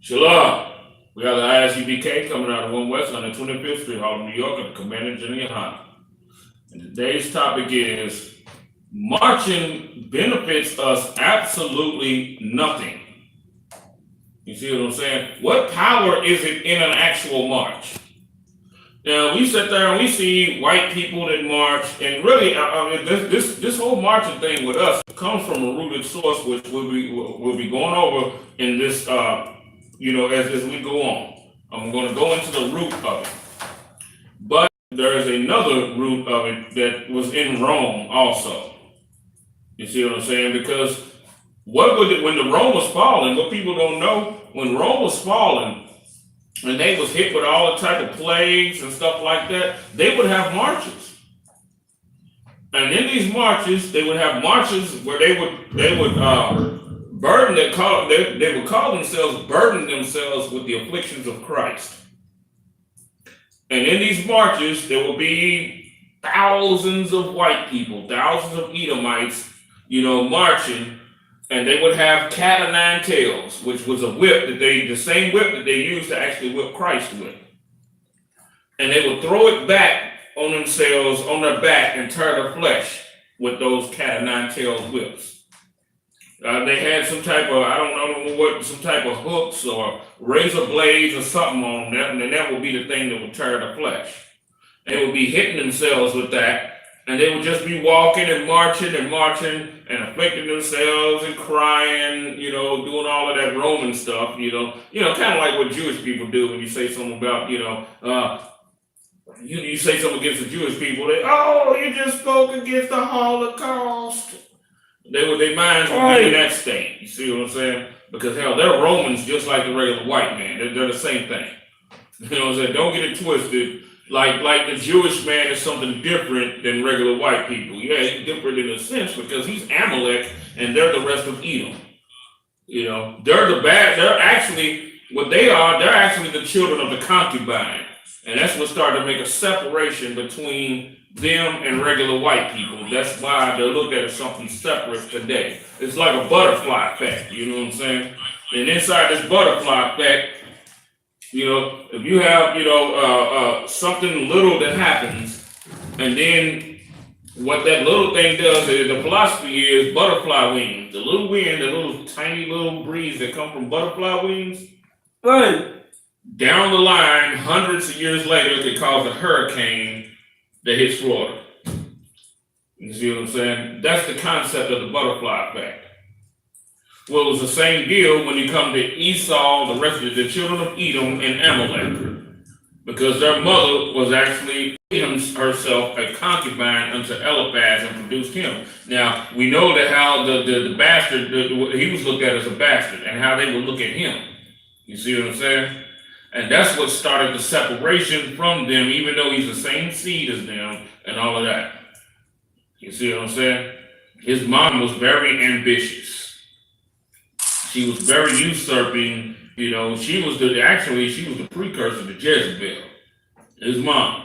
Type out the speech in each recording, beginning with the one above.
Shalom. We got the I.S.U.P.K coming out of 1 West on the 25th Street, Harlem, New York, at the Commander GEN.YAHANNA. And today's topic is marching benefits us absolutely nothing. You see what I'm saying? What power is it in an actual march? Now, we sit there and we see white people that march, and really, this whole marching thing with us comes from a rooted source, which we'll be going over in this, as we go on. I'm going to go into the root of it. But there is another root of it that was in Rome also. You see what I'm saying? Because when the Rome was falling, what people don't know, when Rome was falling, and they was hit with all the type of plagues and stuff like that, they would have marches. And in these marches, they would have marches where they would burden themselves with the afflictions of Christ. And in these marches, there will be thousands of white people, thousands of Edomites, marching. And they would have cat o' nine tails, which was a whip the same whip that they used to actually whip Christ with. And they would throw it back on themselves, on their back, and tear their flesh with those cat o' nine tails whips. They had some type of, some type of hooks or razor blades or something on them, and that would be the thing that would tear the flesh. They would be hitting themselves with that. And they would just be walking and marching and afflicting themselves and crying, doing all of that Roman stuff, kind of like what Jewish people do when you say something about, you say something against the Jewish people, you just spoke against the Holocaust. Their minds would be in that state. You see what I'm saying? Because hell, they're Romans just like the regular white man. They're the same thing. You know what I'm saying? Don't get it twisted. Like the Jewish man is something different than regular white people. Yeah, he's different in a sense because he's Amalek and they're the rest of Edom. They're they're actually the children of the concubine. And that's what started to make a separation between them and regular white people. That's why they're looked at as something separate today. It's like a butterfly effect, you know what I'm saying? And inside this butterfly effect, if you have, something little that happens, and then what that little thing does, the philosophy is butterfly wings. The little wind, the little tiny little breeze that come from butterfly wings, right, down the line, hundreds of years later, could cause a hurricane that hits Florida. You see what I'm saying? That's the concept of the butterfly effect. Well, it was the same deal when you come to Esau, the rest of the children of Edom and Amalek, because their mother was actually herself a concubine unto Eliphaz and produced him. Now, we know that how the bastard, he was looked at as a bastard, and how they would look at him. You see what I'm saying? And that's what started the separation from them, even though he's the same seed as them and all of that. You see what I'm saying? His mom was very ambitious. She was very usurping, she was the precursor to Jezebel, his mom,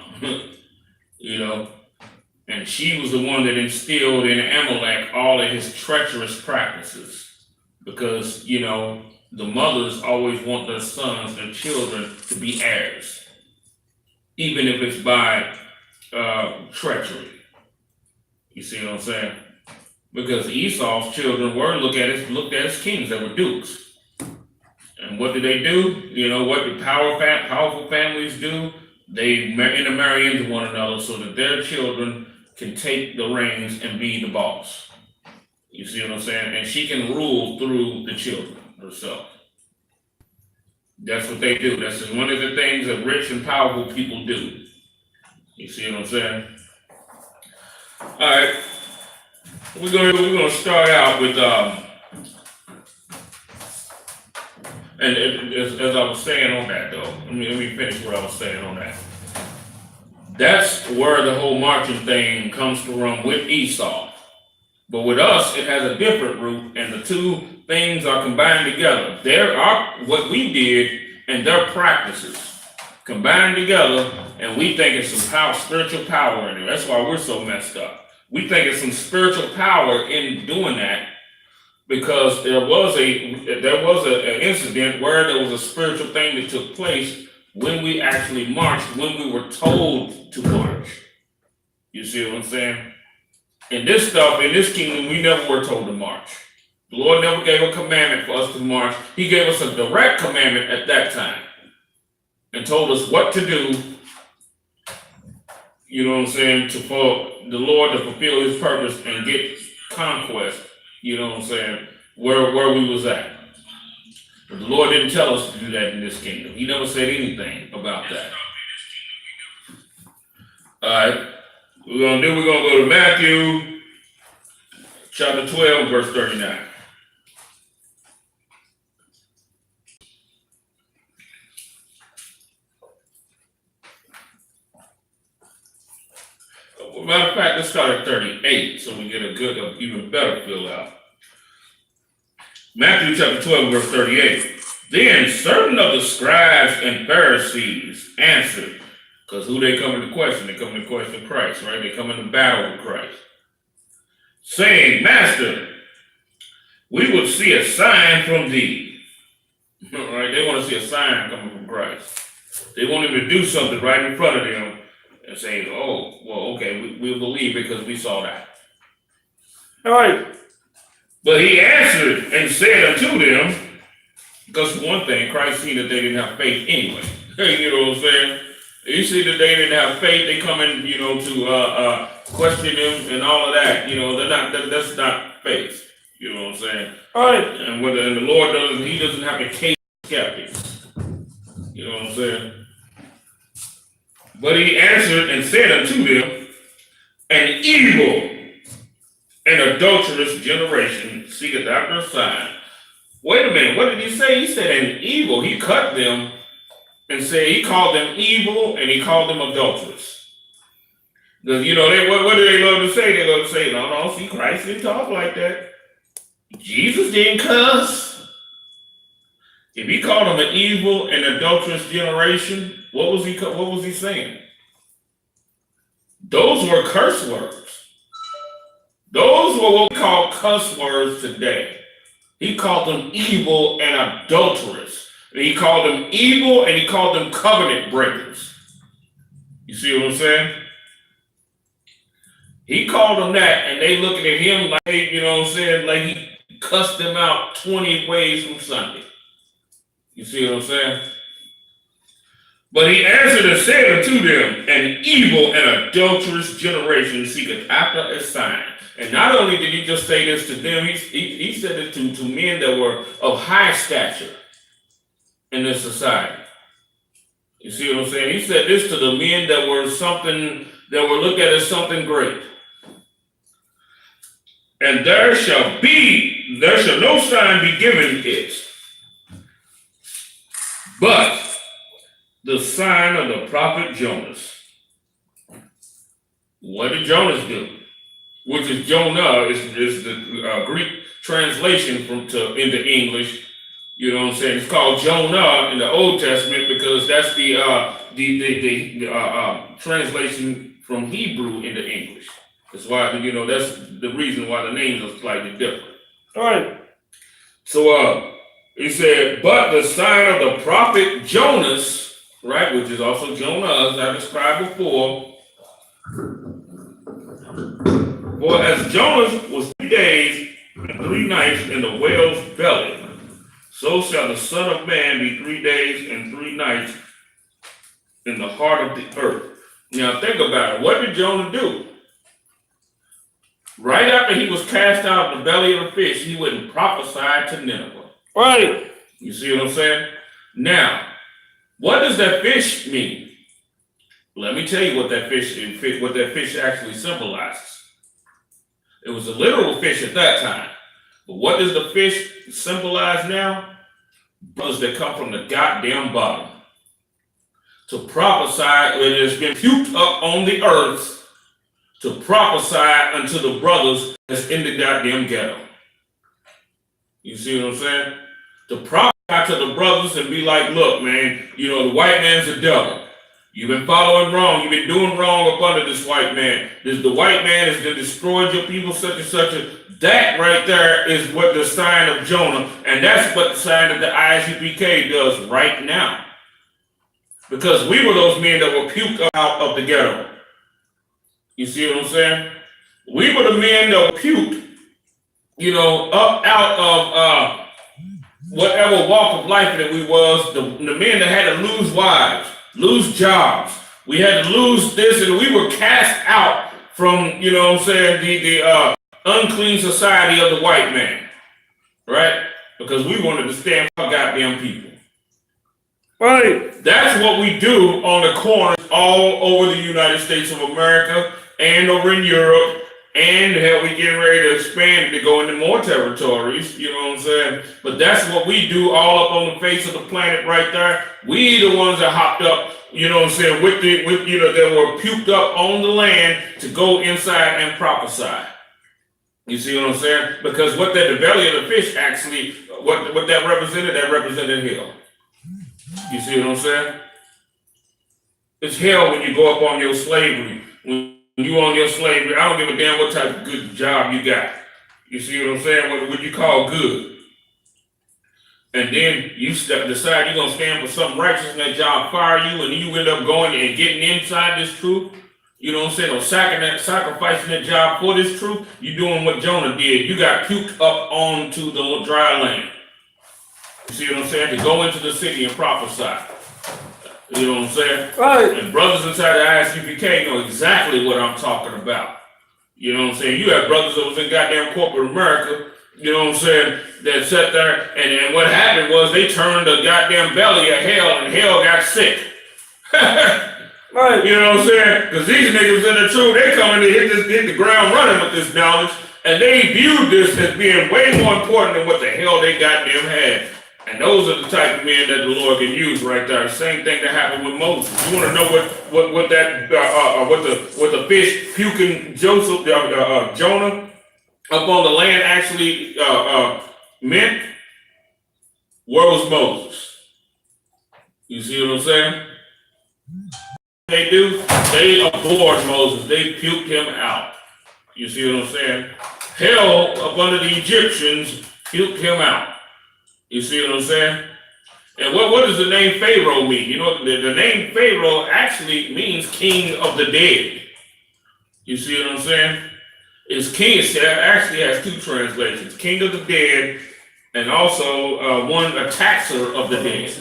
and she was the one that instilled in Amalek all of his treacherous practices because, the mothers always want their sons, their children to be heirs, even if it's by treachery. You see what I'm saying? Because Esau's children were looked at as kings. They were dukes. And what did they do? What the powerful families do? They intermarry into one another so that their children can take the reins and be the boss. You see what I'm saying? And she can rule through the children herself. That's what they do. That's one of the things that rich and powerful people do. You see what I'm saying? All right. We're gonna start out with and as I was saying on that though, let me finish what I was saying on that. That's where the whole marching thing comes from with Esau. But with us, it has a different root, and the two things are combined together. What we did and their practices combined together, and we think it's some spiritual power in it. That's why we're so messed up. We think it's some spiritual power in doing that, because there was an incident where there was a spiritual thing that took place when we actually marched, when we were told to march. You see what I'm saying? In this stuff, in this kingdom, we never were told to march. The Lord never gave a commandment for us to march. He gave us a direct commandment at that time and told us what to do, you know what I'm saying, for the Lord to fulfill his purpose and get conquest, you know what I'm saying, where we was at. But the Lord didn't tell us to do that in this kingdom. He never said anything about that. All right. We're gonna go to Matthew chapter 12, verse 39. Matter of fact, let's start at 38 so we get a good, even better feel out. Matthew chapter 12, verse 38. Then certain of the scribes and Pharisees answered, because who they come to question? They come to question Christ, right? They come into battle with Christ, saying, Master, we would see a sign from thee. All right? They want to see a sign coming from Christ. They want him to do something right in front of them and say, oh, well, okay, we'll believe because we saw that. All right. But he answered and said unto them, because for one thing, Christ seen that they didn't have faith anyway. You know what I'm saying? You see that they didn't have faith, they come in, you know, to question him and all of that. You know, that's not faith. You know what I'm saying? All right. And the Lord he doesn't have to case skeptics. You know what I'm saying? But he answered and said unto them, an evil and adulterous generation seeketh after a sign. Wait a minute, what did he say? He said an evil. He cut them and said he called them evil and he called them adulterous. Because, you know, what do they love to say? They love to say, no, see, Christ didn't talk like that. Jesus didn't cuss. If he called them an evil and adulterous generation, what was he saying? Those were curse words. Those were what we call cuss words today. He called them evil and adulterous. And he called them evil and he called them covenant breakers. You see what I'm saying? He called them that, and they looking at him like, you know what I'm saying, like he cussed them out 20 ways from Sunday. You see what I'm saying? But he answered and said unto them, an evil and adulterous generation seeketh after a sign. And not only did he just say this to them, he said it to men that were of high stature in this society. You see what I'm saying? He said this to the men that were looked at as something great. And there shall no sign be given it, but the sign of the prophet Jonas. What did Jonas do? Which is Jonah is the Greek translation into English. You know what I'm saying? It's called Jonah in the Old Testament because that's the translation from Hebrew into English. That's why, you know, that's the reason why the names are slightly different. All right. So he said, but the sign of the prophet Jonas, right, which is also Jonah, as I described before. For as Jonas was 3 days and 3 nights in the whale's belly, so shall the Son of Man be 3 days and 3 nights in the heart of the earth. Now think about it. What did Jonah do? Right after he was cast out of the belly of the fish, he went and prophesied to Nineveh. Right. You see what I'm saying? Now, what does that fish mean? Let me tell you what that fish actually symbolizes. It was a literal fish at that time. But what does the fish symbolize now? Brothers that come from the goddamn bottom. To prophesy when it's been puked up on the earth, to prophesy unto the brothers that's in the goddamn ghetto. You see what I'm saying? To prophesy to the brothers and be like, look, man, you know, the white man's a devil. You've been following wrong. You've been doing wrong up under this white man. The white man has destroyed your people, such and such. That right there is what the sign of Jonah, and that's what the sign of the ISUPK does right now. Because we were those men that were puked out of the ghetto. You see what I'm saying? We were the men that were puked, up out of whatever walk of life that we was. The men that had to lose wives, lose jobs. We had to lose this, and we were cast out from, the unclean society of the white man, right? Because we wanted to stand for our goddamn people. Right. That's what we do on the corners all over the United States of America and over in Europe. And hell, we getting ready to expand to go into more territories, you know what I'm saying? But that's what we do all up on the face of the planet right there. We the ones that hopped up, you know what I'm saying, that were puked up on the land to go inside and prophesy. You see what I'm saying? Because what the belly of the fish actually, what that represented hell. You see what I'm saying? It's hell when you go up on your slavery. When you on your slavery, I don't give a damn what type of good job you got. You see what I'm saying? What you call good. And then you decide you're going to stand for something righteous and that job fire you, and you end up going and getting inside this truth. You know what I'm saying? Or sacrificing that job for this truth. You're doing what Jonah did. You got puked up onto the dry land. You see what I'm saying? To go into the city and prophesy. You know what I'm saying? Right. And brothers inside the ISUPK know exactly what I'm talking about. You know what I'm saying? You have brothers that was in goddamn corporate America, you know what I'm saying, that sat there, and what happened was they turned the goddamn belly of hell, and hell got sick. Right. You know what I'm saying? Because these niggas in the truth, they coming to hit the ground running with this knowledge, and they viewed this as being way more important than what the hell they goddamn had. And those are the type of men that the Lord can use right there. Same thing that happened with Moses. You want to know what the fish puking Jonah up on the land actually meant? Where was Moses? You see what I'm saying? They do. They abhorred Moses. They puked him out. You see what I'm saying? Hell up under the Egyptians puked him out. You see what I'm saying? And what does the name Pharaoh mean? You know, the name Pharaoh actually means king of the dead. You see what I'm saying? It's king. It actually has two translations: king of the dead, and also a taxer of the dead.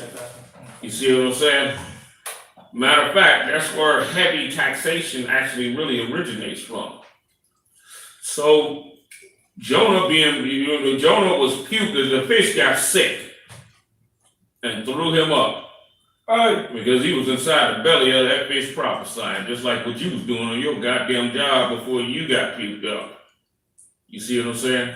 You see what I'm saying? Matter of fact, that's where heavy taxation actually really originates from. So Jonah Jonah was puked, the fish got sick and threw him up. Right. Because he was inside the belly of that fish prophesying, just like what you was doing on your goddamn job before you got puked up. You see what I'm saying?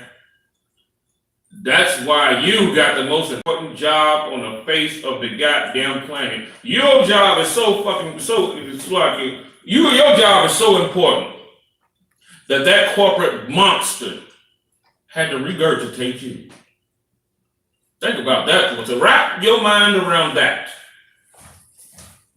That's why you got the most important job on the face of the goddamn planet. Your job is your job is so important that corporate monster had to regurgitate you. Think about that. To wrap your mind around that.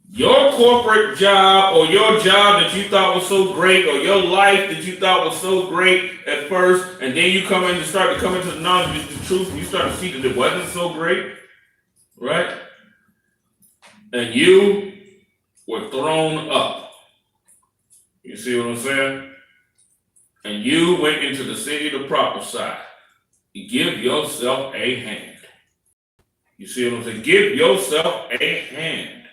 Your corporate job, or your job that you thought was so great, or your life that you thought was so great at first, and then you start to come into the knowledge of the truth, and you start to see that it wasn't so great, right? And you were thrown up. You see what I'm saying? And you went into the city to prophesy. Give yourself a hand. You see what I'm saying? Give yourself a hand.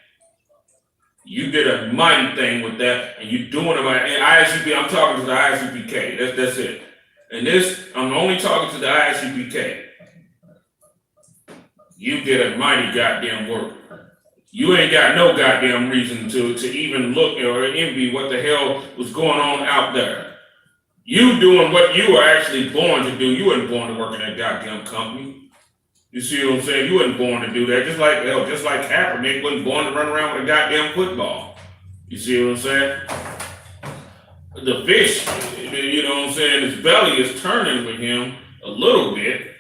You did a mighty thing with that, and you're doing it. And ISUP, I'm talking to the ISUPK. That's it. And this, I'm only talking to the ISUPK. You did a mighty goddamn work. You ain't got no goddamn reason to even look or envy what the hell was going on out there. You doing what you were actually born to do. You weren't born to work in that goddamn company. You see what I'm saying? You weren't born to do that. Just like Kaepernick wasn't born to run around with a goddamn football. You see what I'm saying? The fish, you know what I'm saying, his belly is turning with him a little bit.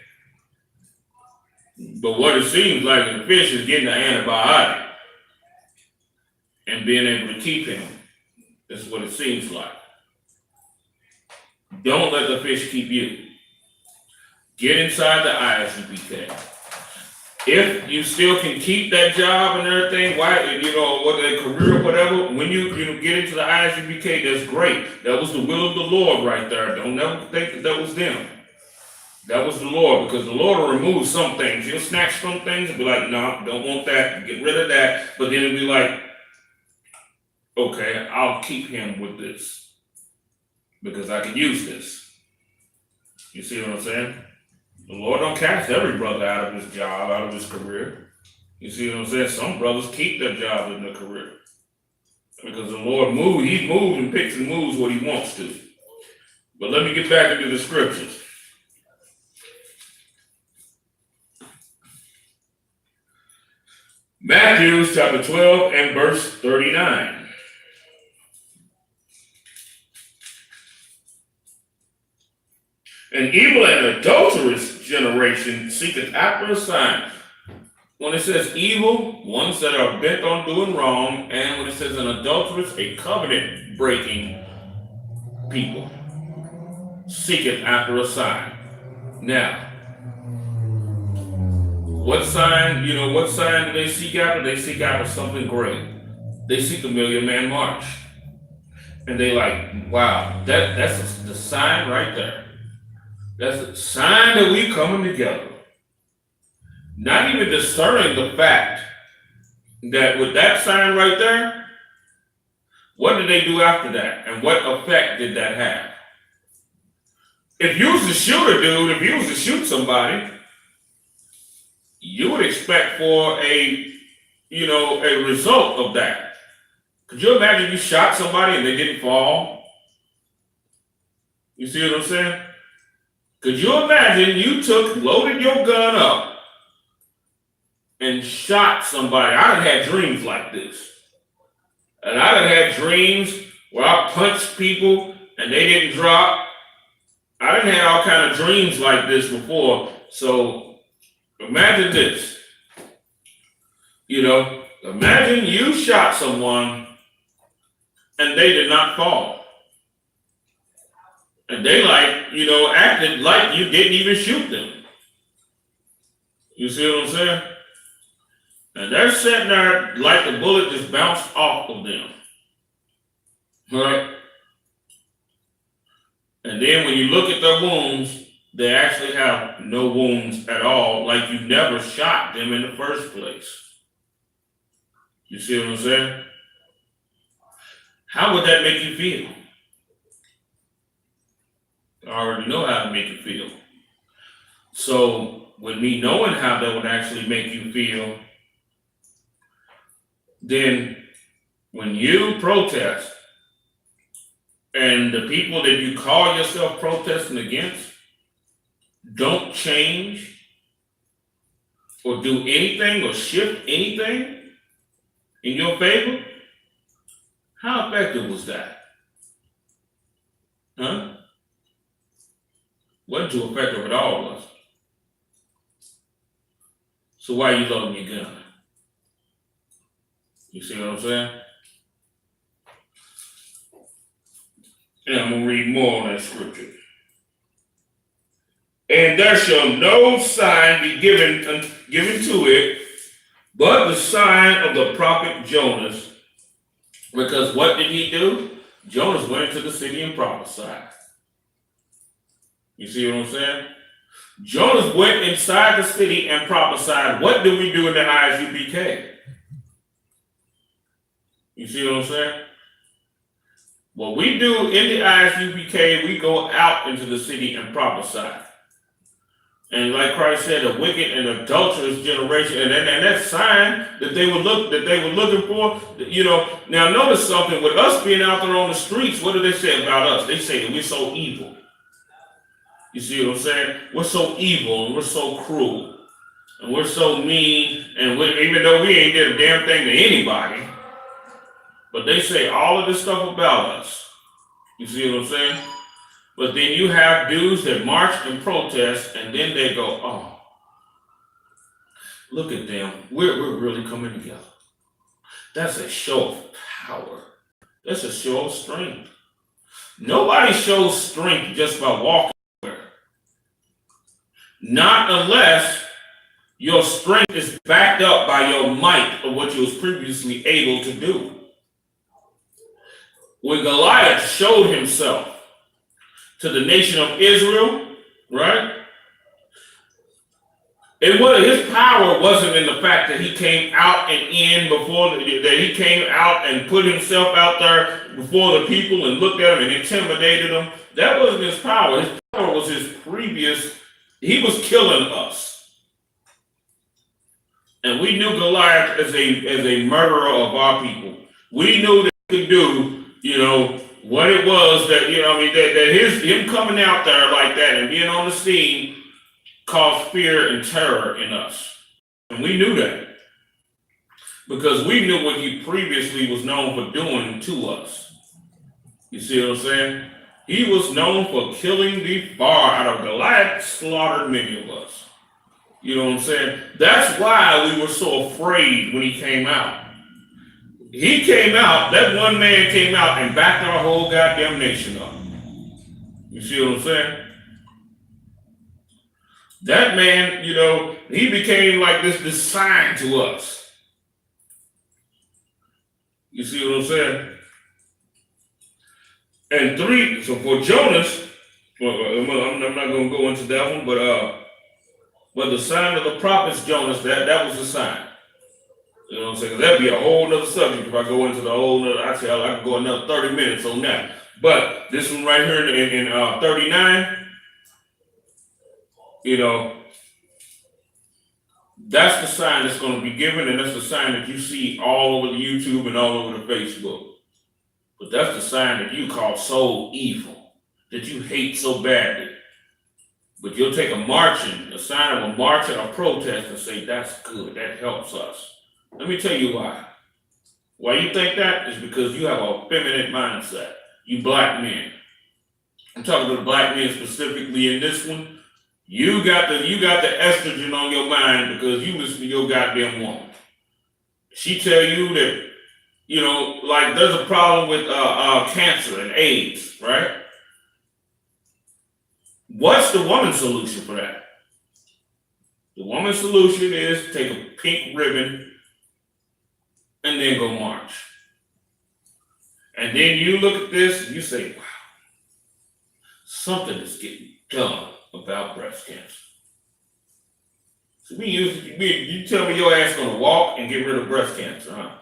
But what it seems like, the fish is getting an antibiotic and and being able to keep him. That's what it seems like. Don't let the fish keep you. Get inside the ISUPK. If you still can keep that job and everything, why, what a career, whatever, when you get into the ISUPK, that's great. That was the will of the Lord right there. Don't ever think that was them. That was the Lord, because the Lord will remove some things. He'll snatch some things and be like, no, don't want that, get rid of that. But then it'll be like, okay, I'll keep him with this because I can use this. You see what I'm saying? The Lord don't cast every brother out of his job, out of his career. You see what I'm saying? Some brothers keep their job in their career because the Lord moves. He moves and picks and moves what he wants to. But let me get back into the scriptures. Matthew chapter 12 and verse 39. An evil and adulterous generation seeketh after a sign. When it says evil, ones that are bent on doing wrong, and when it says an adulterous, a covenant breaking people seeketh after a sign. Now, what sign do they seek after? They seek after something great. They seek the Million-Man March. And they like, wow, that's the sign right there. That's a sign that we coming together. Not even discerning the fact that with that sign right there, what did they do after that? And what effect did that have? If you was to shoot a dude, if you was to shoot somebody, you would expect for a result of that. Could you imagine you shot somebody and they didn't fall? You see what I'm saying? Could you imagine you loaded your gun up and shot somebody? I done had dreams like this. And I done had dreams where I punched people and they didn't drop. I done had all kind of dreams like this before. So imagine this. Imagine you shot someone and they did not fall. And they acted like you didn't even shoot them. You see what I'm saying? And they're sitting there like the bullet just bounced off of them. Right? And then when you look at their wounds, they actually have no wounds at all, like you never shot them in the first place. You see what I'm saying? How would that make you feel? I already know how to make you feel. So with me knowing how that would actually make you feel, then when you protest and the people that you call yourself protesting against don't change or do anything or shift anything in your favor, how effective was that? Huh? Wasn't too effective at all, was it? So why are you loading your gun? You see what I'm saying? And I'm going to read more on that scripture. And there shall no sign be given to it, but the sign of the prophet Jonas. Because what did he do? Jonas went into the city and prophesied. You see what I'm saying? Jonas went inside the city and prophesied. What do we do in the ISUPK? You see what I'm saying? What we do in the ISUPK, we go out into the city and prophesy. And like Christ said, a wicked and adulterous generation, and that sign that they were looking for, Now notice something. With us being out there on the streets, what do they say about us? They say that we're so evil. You see what I'm saying? We're so evil and we're so cruel and we're so mean, and even though we ain't did a damn thing to anybody, but they say all of this stuff about us. You see what I'm saying? But then you have dudes that march and protest, and then they go, oh, look at them. We're really coming together. That's a show of power. That's a show of strength. Nobody shows strength just by walking there. Not unless your strength is backed up by your might of what you was previously able to do. When Goliath showed himself to the nation of Israel, right? His power wasn't in the fact that he came out and in before, that he came out and put himself out there before the people and looked at them and intimidated them. That wasn't his power. His power was his previous, he was killing us. And we knew Goliath as a murderer of our people. We knew that he could do, what it was that, that him coming out there like that and being on the scene caused fear and terror in us. And we knew that because we knew what he previously was known for doing to us. You see what I'm saying? He was known for killing the far out of Goliath, slaughtered many of us. You know what I'm saying? That's why we were so afraid when he came out. He came out, that one man came out and backed our whole goddamn nation up. You see what I'm saying? That man, he became like this sign to us. You see what I'm saying? And so for Jonas, I'm not going to go into that one, but the sign of the prophets, Jonas, that was the sign. You know what I'm saying? 'Cause that'd be a whole nother subject if I go into the whole nother, I could go another 30 minutes on that. But this one right here in 39, that's the sign that's going to be given, and that's the sign that you see all over the YouTube and all over the Facebook. But that's the sign that you call so evil, that you hate so badly. But you'll take a sign of a march and a protest and say, that's good, that helps us. Let me tell you why. Why you think that is because you have a feminine mindset. You black men. I'm talking to the black men specifically in this one. You got the estrogen on your mind because you listen to your goddamn woman. She tell you that, like there's a problem with cancer and AIDS, right? What's the woman's solution for that? The woman's solution is take a pink ribbon and then go march. And then you look at this and you say, wow, something is getting done about breast cancer. So you tell me your ass gonna walk and get rid of breast cancer, huh?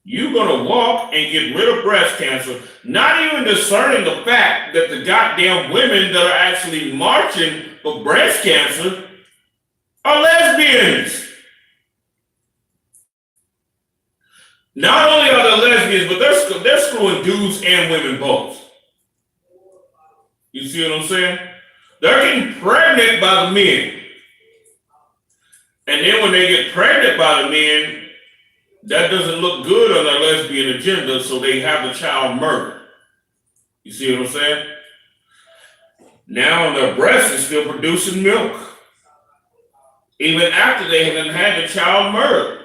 You're gonna walk and get rid of breast cancer, not even discerning the fact that the goddamn women that are actually marching for breast cancer are lesbians. Not only are they lesbians, but they're screwing dudes and women both. You see what I'm saying? They're getting pregnant by the men. And then when they get pregnant by the men, that doesn't look good on their lesbian agenda, so they have the child murdered. You see what I'm saying? Now their breast is still producing milk, even after they haven't had the child murdered.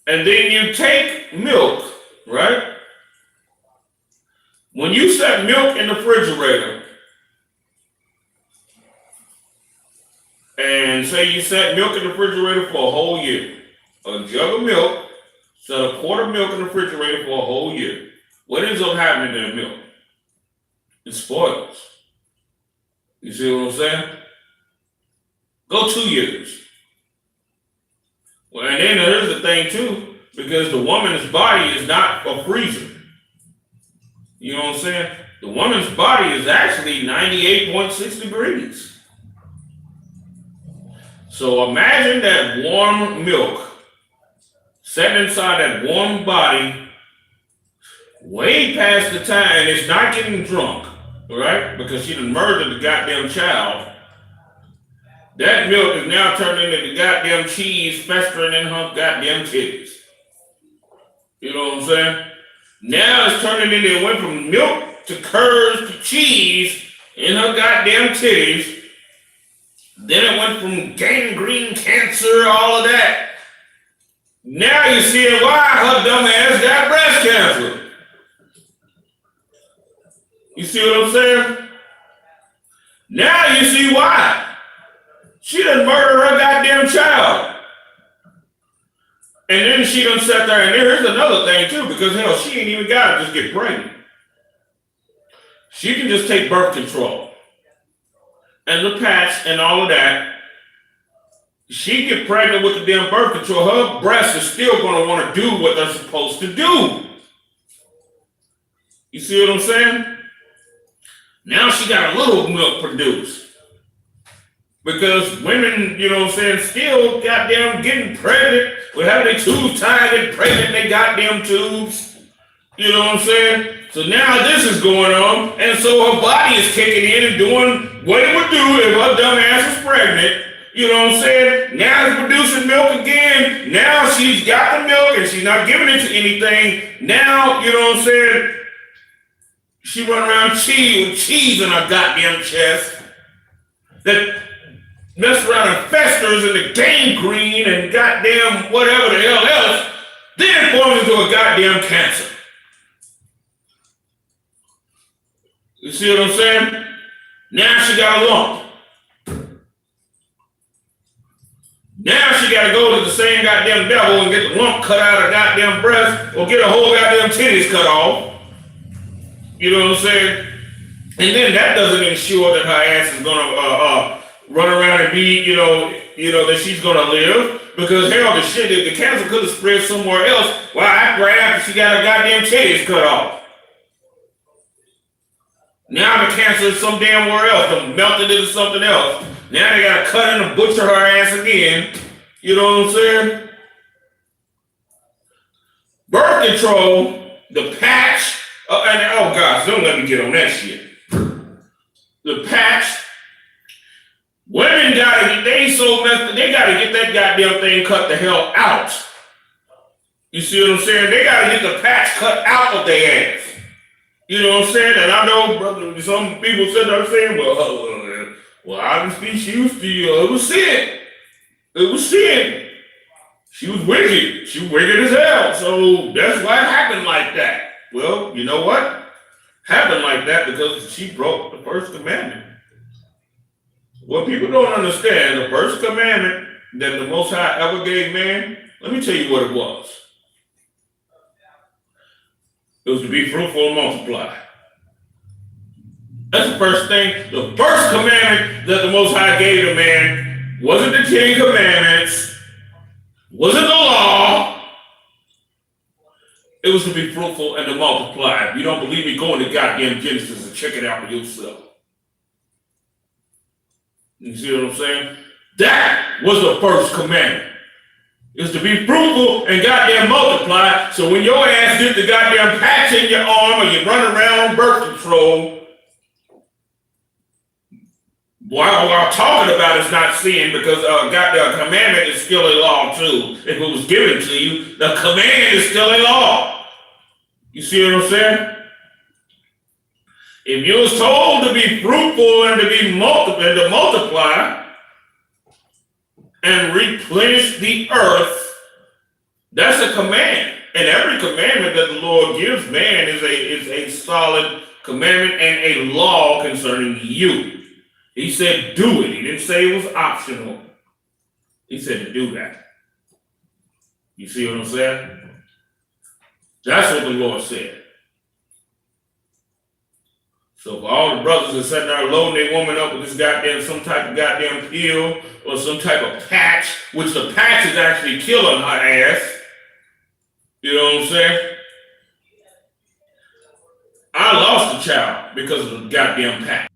And then you take milk, right? When you set milk in the refrigerator, and say you set milk in the refrigerator for a whole year, a jug of milk, set a quart of milk in the refrigerator for a whole year, what ends up happening to that milk? It spoils. You see what I'm saying? Go 2 years. Well, and then there's the thing too, because the woman's body is not a freezer. You know what I'm saying? The woman's body is actually 98.6 degrees. So imagine that warm milk set inside that warm body way past the time it's not getting drunk, right? Because she done murdered the goddamn child. That milk is now turning into the goddamn cheese festering in her goddamn titties. You know what I'm saying? Now it's turning into, it went from milk to curds to cheese in her goddamn titties. Then it went from gangrene, cancer, all of that. Now you see why her dumb ass got breast cancer. You see what I'm saying? Now you see why. She done murdered her goddamn child. And then she done sat there, and here's another thing too, because hell, she ain't even gotta just get pregnant. She can just take birth control. And the patch and all of that. She get pregnant with the damn birth control, her breasts are still gonna want to do what they're supposed to do. You see what I'm saying? Now she got a little milk produced. Because women, you know what I'm saying, still goddamn getting pregnant with having their tubes tied, getting pregnant in their goddamn tubes. You know what I'm saying? So now this is going on, and so her body is kicking in and doing what it would do if her dumb ass was pregnant. You know what I'm saying? Now it's producing milk again. Now she's got the milk and she's not giving it to anything. Now, you know what I'm saying? She run around with cheese in her goddamn chest. That mess around and festers in the gangrene and goddamn whatever the hell else. Then forms into a goddamn cancer. You see what I'm saying? Now she got a lump. Now she got to go to the same goddamn devil and get the lump cut out of her goddamn breast or get a whole goddamn titties cut off. You know what I'm saying? And then that doesn't ensure that her ass is going to run around and be, you know that she's going to live. Because hell, the cancer could have spread somewhere else. Well, right after she got her goddamn titties cut off. Now the cancer is some damn where else. They melted into something else. Now they got to cut in and butcher her ass again. You know what I'm saying? Birth control, the patch, and oh gosh, don't let me get on that shit. The patch, women they so messed up, they gotta get that goddamn thing cut the hell out. You see what I'm saying? They gotta get the patch cut out of their ass. You know what I'm saying? And I know, brother, some people said they're saying, well, obviously she used to, it was sin. It was sin. She was wicked. She was wicked as hell. So that's why it happened like that. Well, you know what? Happened like that because she broke the first commandment. What people don't understand, the first commandment that the Most High ever gave man, let me tell you what it was. It was to be fruitful and multiply. That's the first thing. The first commandment that the Most High gave to man wasn't the 10 Commandments, wasn't the law. It was to be fruitful and to multiply. If you don't believe me, go into goddamn Genesis and check it out for yourself. You see what I'm saying? That was the first commandment. Is to be fruitful and goddamn multiply. So when your ass get the goddamn patch in your arm or you run around on birth control, while talking about it's not sin because goddamn commandment is still a law too. If it was given to you, the command is still a law. You see what I'm saying? If you was told to be fruitful and to be multiply and replenish the earth, that's a command. And every commandment that the Lord gives man is a solid commandment and a law concerning you. He said do it. He didn't say it was optional. He said to do that. You see what I'm saying? That's what the Lord said. So for all the brothers that sitting there loading their woman up with this goddamn, some type of goddamn pill or some type of patch, which the patch is actually killing her ass. You know what I'm saying? I lost a child because of the goddamn patch.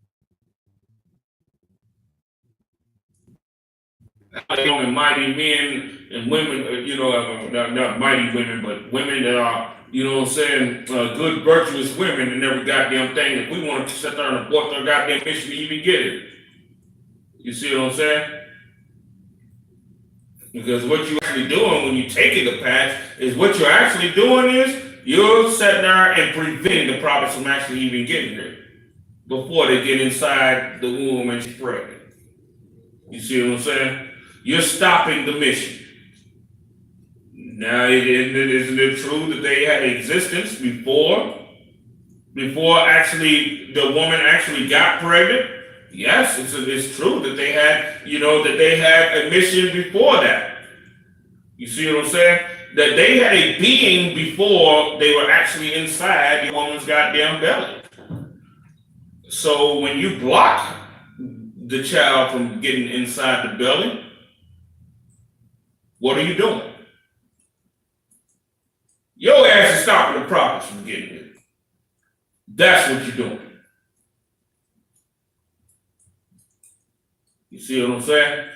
Young mighty men and women, not mighty women, but women that are, you know what I'm saying, good, virtuous women and every goddamn thing. If we want to sit there and abort their goddamn mission to even get it. You see what I'm saying? Because what you're actually doing when you're taking the patch is what you're actually doing is you're sitting there and preventing the prophets from actually even getting there before they get inside the womb and spread it. You see what I'm saying? You're stopping the mission. Now, isn't it true that they had existence before actually the woman actually got pregnant? Yes, it's true that they had, that they had a mission before that. You see what I'm saying? That they had a being before they were actually inside the woman's goddamn belly. So when you block the child from getting inside the belly, what are you doing? Your ass is stopping the prophets from getting it. That's what you're doing. You see what I'm saying?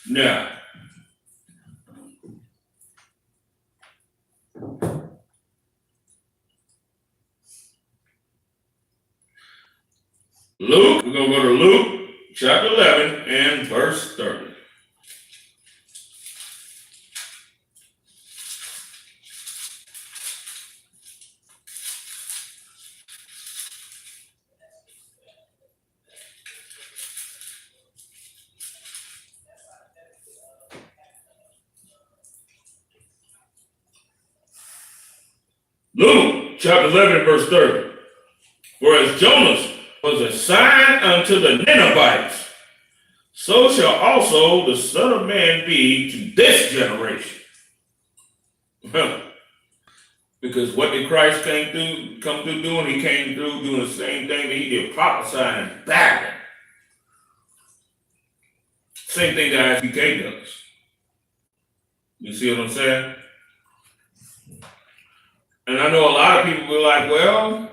Now, we're going to go to Luke chapter 11 and verse 30. Luke chapter 11 verse 30. Whereas Jonas was a sign unto the Ninevites, so shall also the Son of Man be to this generation. Because what did Christ come through doing? He came through doing the same thing that he did, prophesying and battling. Same thing that I.S.U.P.K does. You see what I'm saying? And I know a lot of people were like, well,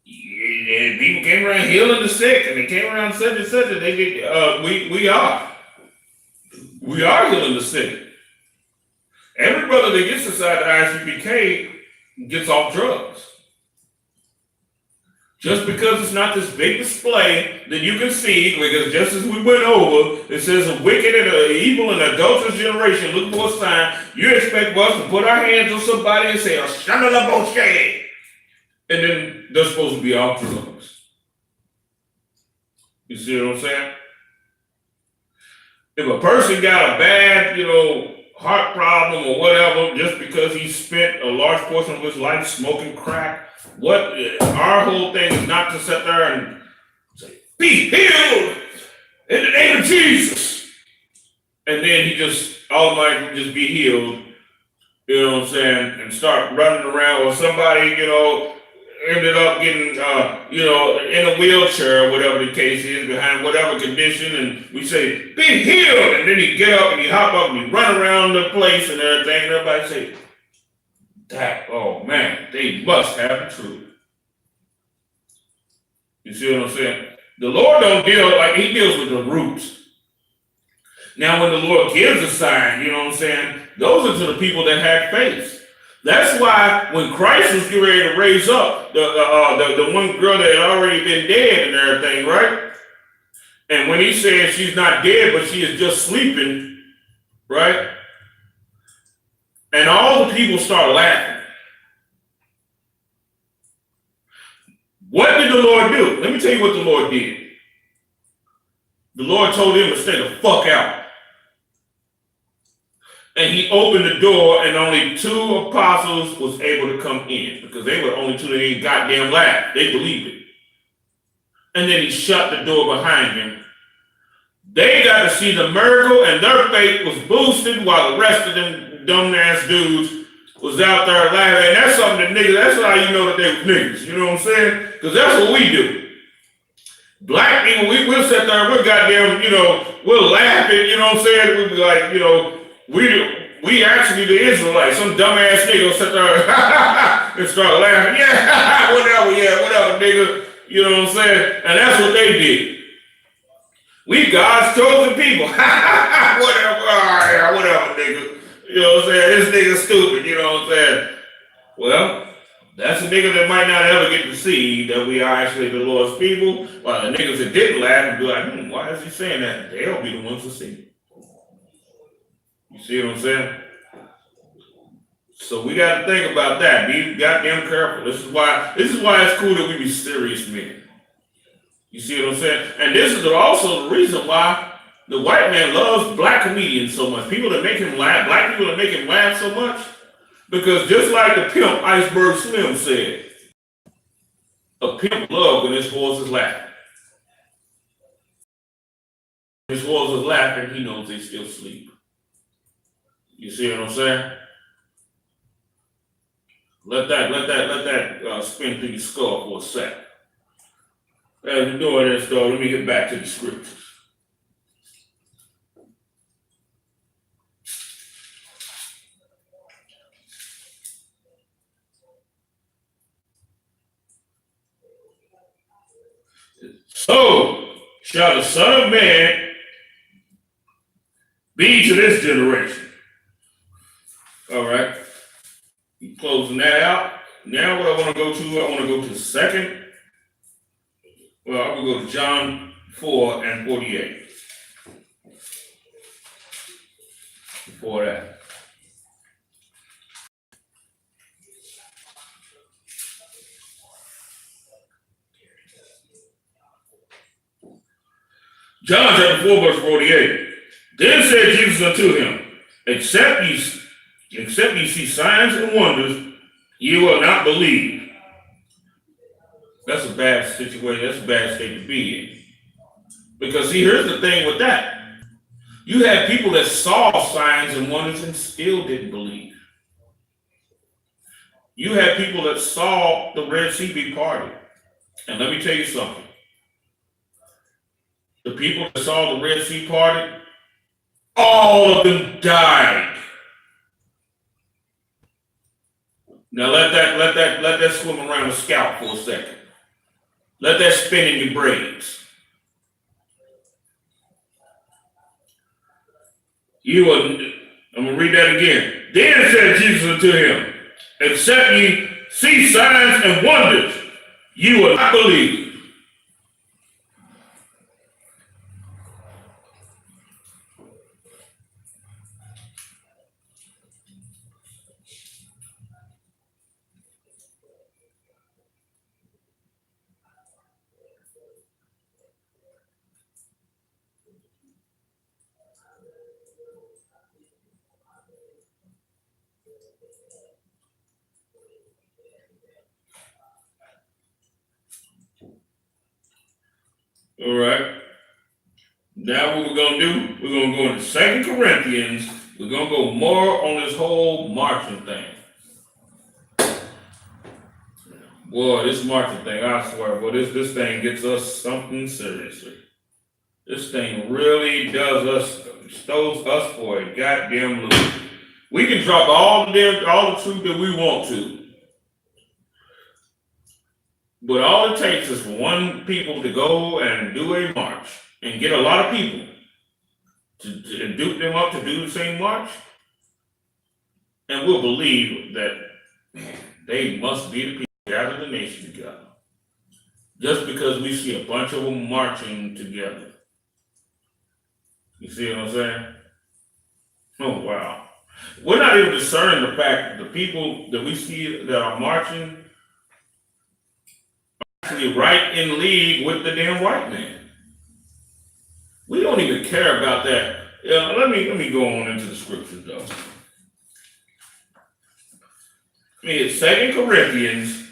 people came around healing the sick, and they came around such and such, and they did. We are healing the sick. Every brother that gets inside the I.S.U.P.K gets off drugs. Just because it's not this big display that you can see, because just as we went over, it says a wicked and evil and adulterous generation look for a sign. You expect us to put our hands on somebody and say, "Shalom," and then they're supposed to be off drugs. You see what I'm saying? If a person got a bad, heart problem or whatever, just because he spent a large portion of his life smoking crack, our whole thing is not to sit there and say, "Be healed in the name of Jesus," and then he just automatically just be healed, you know what I'm saying, and start running around, or somebody, ended up getting, in a wheelchair or whatever the case is, behind whatever condition, and we say, "Be healed," and then he get up and he hop up and he run around the place and everything, and everybody say, "Oh man, they must have the truth." You see what I'm saying? The Lord don't deal, like he deals with the roots. Now when the Lord gives a sign, you know what I'm saying, those are to the people that had faith. That's why when Christ was getting ready to raise up the one girl that had already been dead and everything, right? And when he said she's not dead, but she is just sleeping, right? And all the people start laughing. What did the Lord do? Let me tell you what the Lord did. The Lord told him to stay the fuck out. And he opened the door, and only 2 apostles was able to come in, because they were the only 2 that didn't goddamn laugh. They believed it. And then he shut the door behind him. They got to see the miracle, and their faith was boosted, while the rest of them dumb-ass dudes was out there laughing. And that's something that that's how you know that they were niggas. You know what I'm saying? Because that's what we do. Black people, we'll sit there, we're goddamn, we'll laugh at, you know what I'm saying? We'll be like, we actually the Israelites. Some dumbass nigga will sit there and start laughing. Yeah, whatever, nigga. You know what I'm saying? And that's what they did. We God's chosen people. Whatever, whatever, nigga. You know what I'm saying? This nigga's stupid, you know what I'm saying? Well, that's a nigga that might not ever get to see that we are actually the Lord's people, while the niggas that didn't laugh and be like, why is he saying that? They'll be the ones to see. You see what I'm saying? So we got to think about that. Be goddamn careful. This is why it's cool that we be serious men. You see what I'm saying? And this is also the reason why the white man loves black comedians so much. People that make him laugh, black people that make him laugh so much, because just like the pimp Iceberg Slim said, a pimp loves when his horse is laughing. His horse is laughing, he knows they still sleep. You see what I'm saying? Let that spin through your skull for a sec. As we're doing this, though, let me get back to the scriptures. So shall the Son of Man be to this generation. All right. Closing that out. Now what I want to go to, I want to go to second. Well, I will go to John 4 and 48. Before that. John chapter 4, verse 48. Then said Jesus unto him, Except ye see signs and wonders, ye will not believe. That's a bad situation. That's a bad state to be in. Because see, here's the thing with that. You had people that saw signs and wonders and still didn't believe. You had people that saw the Red Sea be parted. And let me tell you something. The people that saw the Red Sea parted, all of them died. Now let that swim around the scalp for a second. Let that spin in your braids. I'm going to read that again. Then said Jesus unto him, Except ye see signs and wonders, you will not believe. All right. Now what we're going to do, we're going to go into 2 Corinthians. We're going to go more on this whole marching thing. Boy, this marching thing, I swear, boy, this thing gets us something seriously. This thing really stows us for a goddamn loop. We can drop all the truth that we want to. But all it takes is for one people to go and do a march and get a lot of people to dupe them up to do the same march. And we'll believe that, man, they must be the people who gather the nation together. Just because we see a bunch of them marching together. You see what I'm saying? Oh, wow. We're not even discerning the fact that the people that we see that are marching actually right in league with the damn white man. We don't even care about that. Let me go on into the scriptures though. It's 2 Corinthians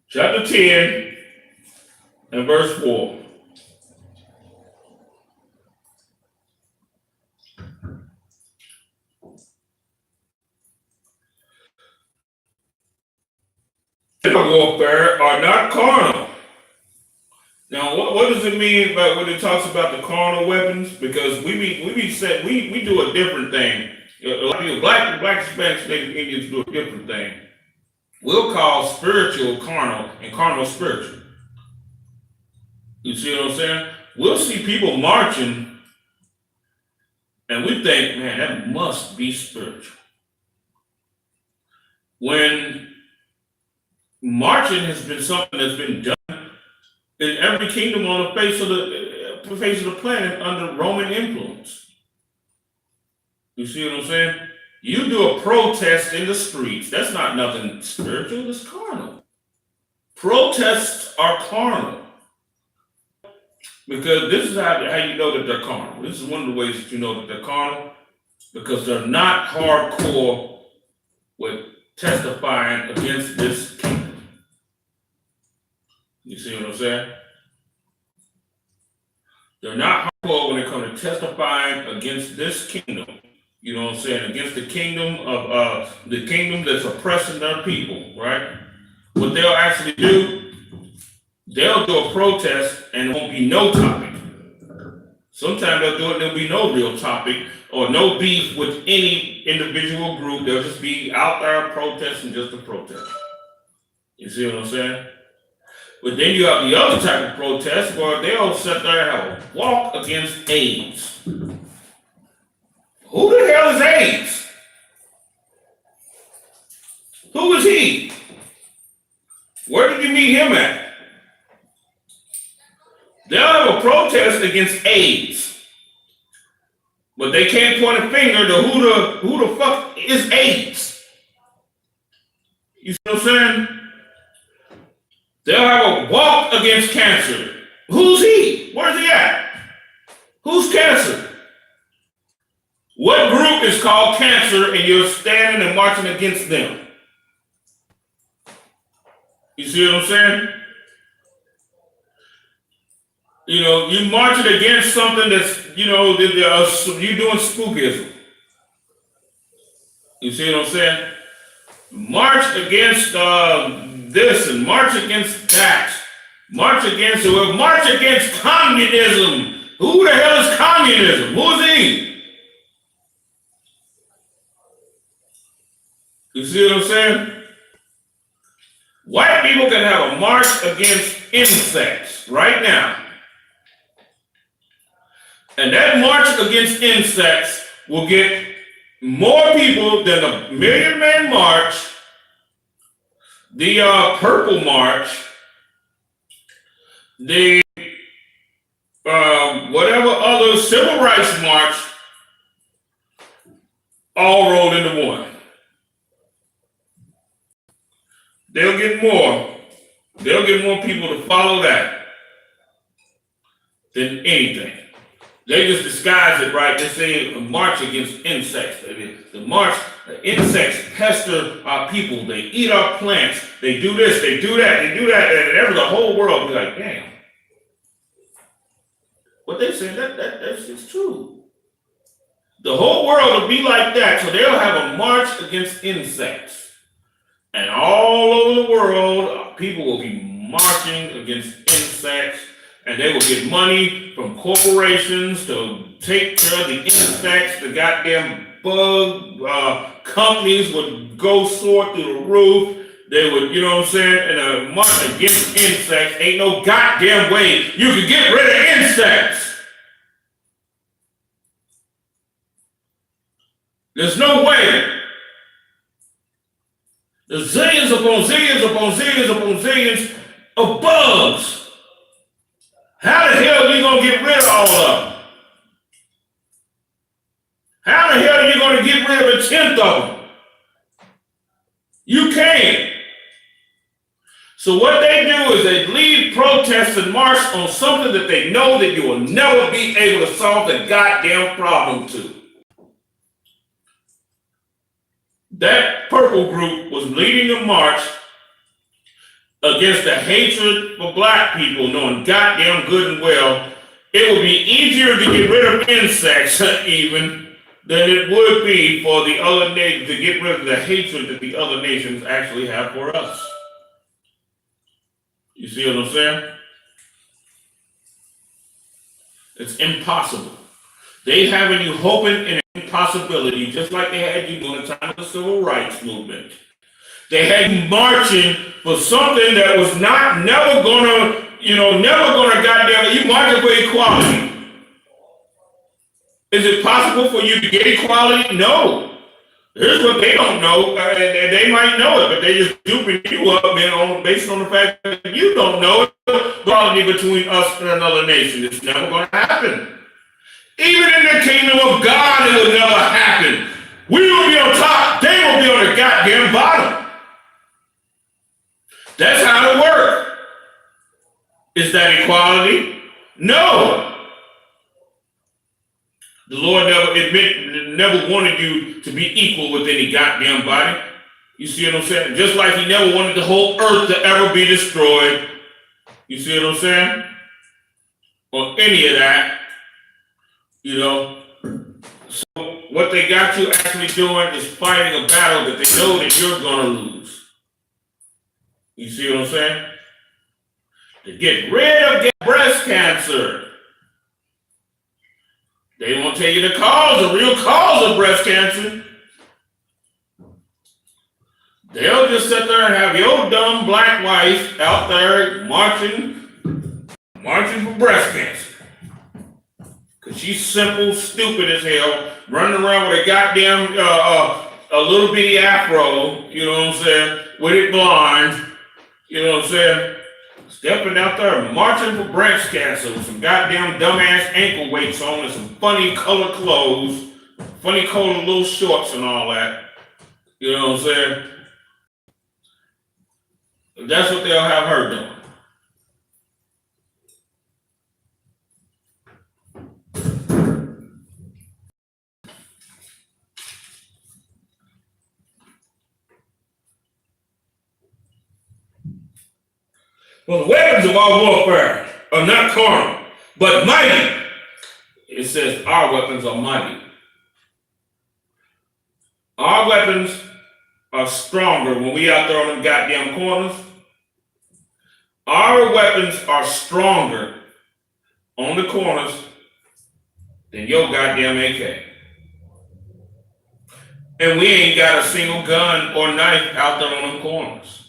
chapter 10 and verse 4. Warfare are not carnal. Now, what does it mean by when it talks about the carnal weapons? Because we do a different thing. A lot of people, black Hispanics, Native Indians do a different thing. We'll call spiritual carnal and carnal spiritual. You see what I'm saying? We'll see people marching and we think, man, that must be spiritual. when marching has been something that's been done in every kingdom on the face of the planet under Roman influence. You see what I'm saying? You do a protest in the streets. That's not nothing spiritual. It's carnal. Protests are carnal. Because this is how you know that they're carnal. This is one of the ways that you know that they're carnal. Because they're not hardcore with testifying against this kingdom. You see what I'm saying? They're not hardcore when it comes to testifying against this kingdom. You know what I'm saying? Against the kingdom that's oppressing their people, right? What they'll actually do, they'll do a protest and it won't be no topic. Sometimes they'll do it, there'll be no real topic or no beef with any individual group. They'll just be out there protesting just to protest. You see what I'm saying? But then you have the other type of protest where they'll sit there and have a walk against AIDS. Who the hell is AIDS? Who is he? Where did you meet him at? They'll have a protest against AIDS, but they can't point a finger to who the fuck is AIDS. You see what I'm saying? They'll have a walk against cancer. Who's he? Where's he at? Who's cancer? What group is called cancer and you're standing and marching against them? You see what I'm saying? You know, you marching against something that's, you know, you're doing spookism. You see what I'm saying? March against this and march against that. March against communism. Who the hell is communism? Who is he? You see what I'm saying? White people can have a march against insects right now. And that march against insects will get more people than the Million Man March, the Purple March, the whatever other civil rights march, all rolled into one. They'll get more people to follow that than anything. They just disguise it, right? They say a march against insects. The insects pester our people. They eat our plants. They do this, they do that, and the whole world will be like, damn. What they say, that's just true. The whole world will be like that, so they'll have a march against insects. And all over the world, people will be marching against insects, and they will get money from corporations to take care of the insects. The goddamn bug companies would go soar through the roof. They would, you know what I'm saying? And a march against insects, ain't no goddamn way you can get rid of insects. There's no way. There's zillions upon zillions upon zillions upon zillions of bugs. How the hell are you going to get rid of all of them? How the hell are you going to get rid of a tenth of them? You can't. So what they do is they lead protests and march on something that they know that you will never be able to solve the goddamn problem to. That purple group was leading a march against the hatred for black people, knowing goddamn good and well it would be easier to get rid of insects even than it would be for the other nations to get rid of the hatred that the other nations actually have for us. You see what I'm saying? It's impossible. They having you hoping in an impossibility, just like they had you during the time of the civil rights movement. They had you marching for something that was never gonna goddamn, you marching for equality. Is it possible for you to get equality? No. Here's what they don't know, and they might know it, but they just duping you up, man, based on the fact that you don't know it. Equality between us and another nation, it's never going to happen. Even in the kingdom of God, it will never happen. We will be on top, they will be on the goddamn bottom. That's how it works. Is that equality? No. The Lord never wanted you to be equal with any goddamn body. You see what I'm saying? Just like he never wanted the whole earth to ever be destroyed. You see what I'm saying? Or any of that. You know. So what they got you actually doing is fighting a battle that they know that you're going to lose. You see what I'm saying? To get rid of breast cancer. They won't tell you the cause, the real cause of breast cancer. They'll just sit there and have your dumb black wife out there marching for breast cancer. Because she's simple, stupid as hell, running around with a goddamn, a little bitty afro, you know what I'm saying, with it blonde, you know what I'm saying? Stepping out there marching for breast cancer with some goddamn dumbass ankle weights on and some funny colored clothes, funny colored little shorts and all that. You know what I'm saying? That's what they'll have her doing. Well, the weapons of our warfare are not carnal, but mighty. It says our weapons are mighty. Our weapons are stronger when we out there on them goddamn corners. Our weapons are stronger on the corners than your goddamn AK. And we ain't got a single gun or knife out there on them corners.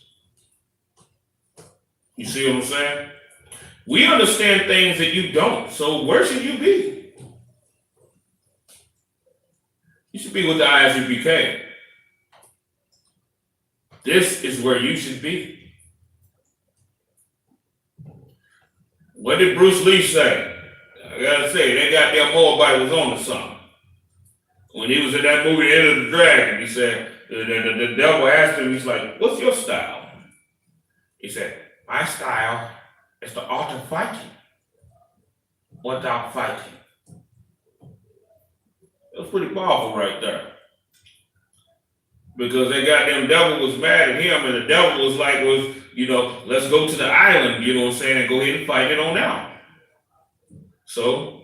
You see what I'm saying? We understand things that you don't, so where should you be? You should be with the I.S.U.P.K. This is where you should be. What did Bruce Lee say? I gotta say, that goddamn Moabite was on to something. When he was in that movie, The Enter the Dragon, he said, the devil asked him, he's like, what's your style? He said, my style is the art of fighting without fighting. That's pretty powerful right there. Because that goddamn devil was mad at him, and the devil was like, you know, let's go to the island, you know what I'm saying, and go ahead and fight it on out. So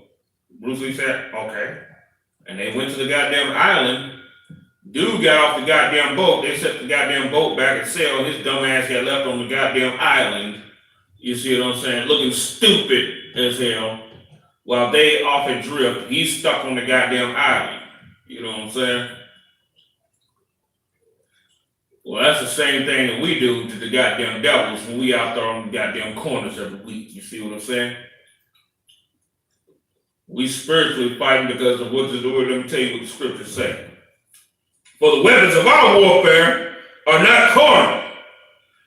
Bruce Lee said, okay. And they went to the goddamn island. Dude got off the goddamn boat. They set the goddamn boat back and sailed. His dumb ass got left on the goddamn island. You see what I'm saying? Looking stupid as hell. While they off at drift, he's stuck on the goddamn island. You know what I'm saying? Well, that's the same thing that we do to the goddamn devils when we out there on the goddamn corners every week. You see what I'm saying? We spiritually fighting because of what the Lord, let me tell you what the scriptures say. For the weapons of our warfare are not carnal,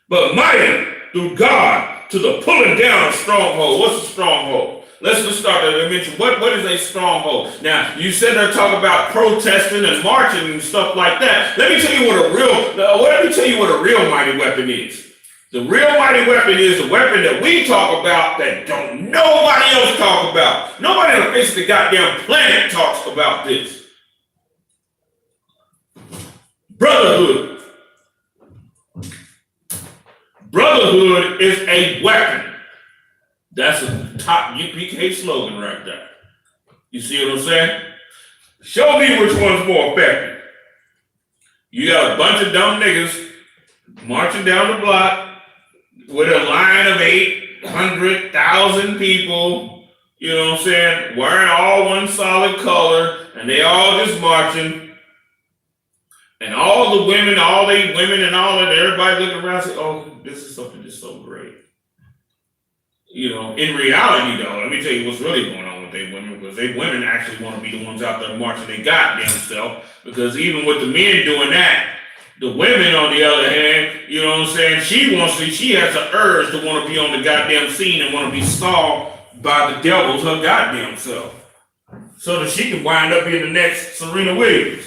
but mighty through God to the pulling down of stronghold. What's a stronghold? Let's just start there. Mention what is a stronghold. Now, you said they're talking about protesting and marching and stuff like that. Let me tell you what a real mighty weapon is. The real mighty weapon is the weapon that we talk about that don't nobody else talk about. Nobody on the face of the goddamn planet talks about this. Brotherhood. Brotherhood is a weapon. That's a top UPK slogan right there. You see what I'm saying? Show me which one's more effective. You got a bunch of dumb niggas marching down the block with a line of 800,000 people, you know what I'm saying, wearing all one solid color, and they all just marching. And all the women, all they women and all that, everybody looking around and say, oh, this is something that's so great. You know, in reality though, let me tell you what's really going on with they women, because they women actually want to be the ones out there marching their goddamn self. Because even with the men doing that, the women, on the other hand, you know what I'm saying, she has an urge to want to be on the goddamn scene and want to be saw by the devils her goddamn self. So that she can wind up being the next Serena Williams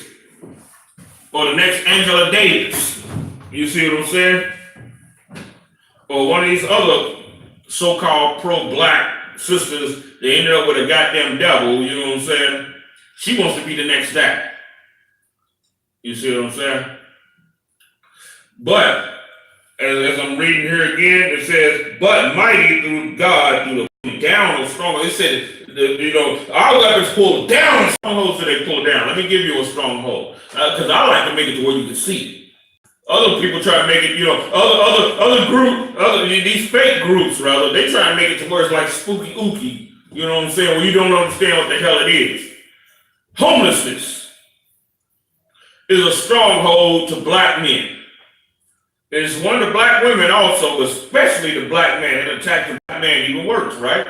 or the next Angela Davis. You see what I'm saying? Or one of these other so-called pro-black sisters, they ended up with a goddamn devil, you know what I'm saying? She wants to be the next that. You see what I'm saying? But, as I'm reading here again, it says, but mighty through God, through the down of stronghold. It said, you know, our weapons pull down strongholds, so they pull down. Let me give you a stronghold. Because I like to make it to where you can see it. Other people try to make it, you know, these fake groups, rather, they try to make it to where it's like spooky ooky. You know what I'm saying? Where you don't understand what the hell it is. Homelessness is a stronghold to black men. It's one of the black women also, especially the black man, that attack the black man even worse, right?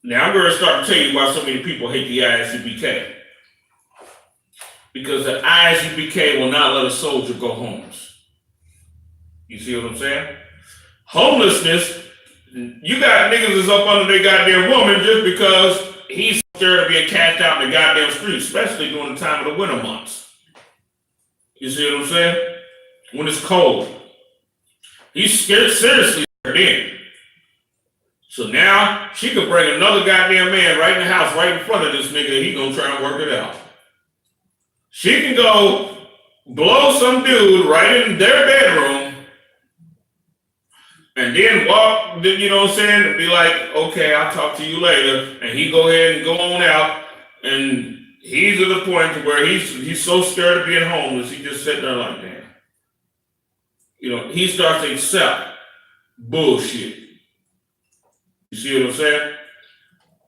Now I'm going to start to tell you why so many people hate the ISUPK. Because the I.S.U.P.K will not let a soldier go homeless. You see what I'm saying? Homelessness, you got niggas that's up under their goddamn woman just because he's scared to be cast out in the goddamn street, especially during the time of the winter months. You see what I'm saying? When it's cold. He's scared, seriously scared in. So now she could bring another goddamn man right in the house, right in front of this nigga, and he gonna try and work it out. She can go blow some dude right in their bedroom and then walk, you know what I'm saying, and be like, okay, I'll talk to you later. And he go ahead and go on out, and he's at the point to where he's so scared of being homeless, he just sitting there like, damn. You know, he starts to accept bullshit. You see what I'm saying?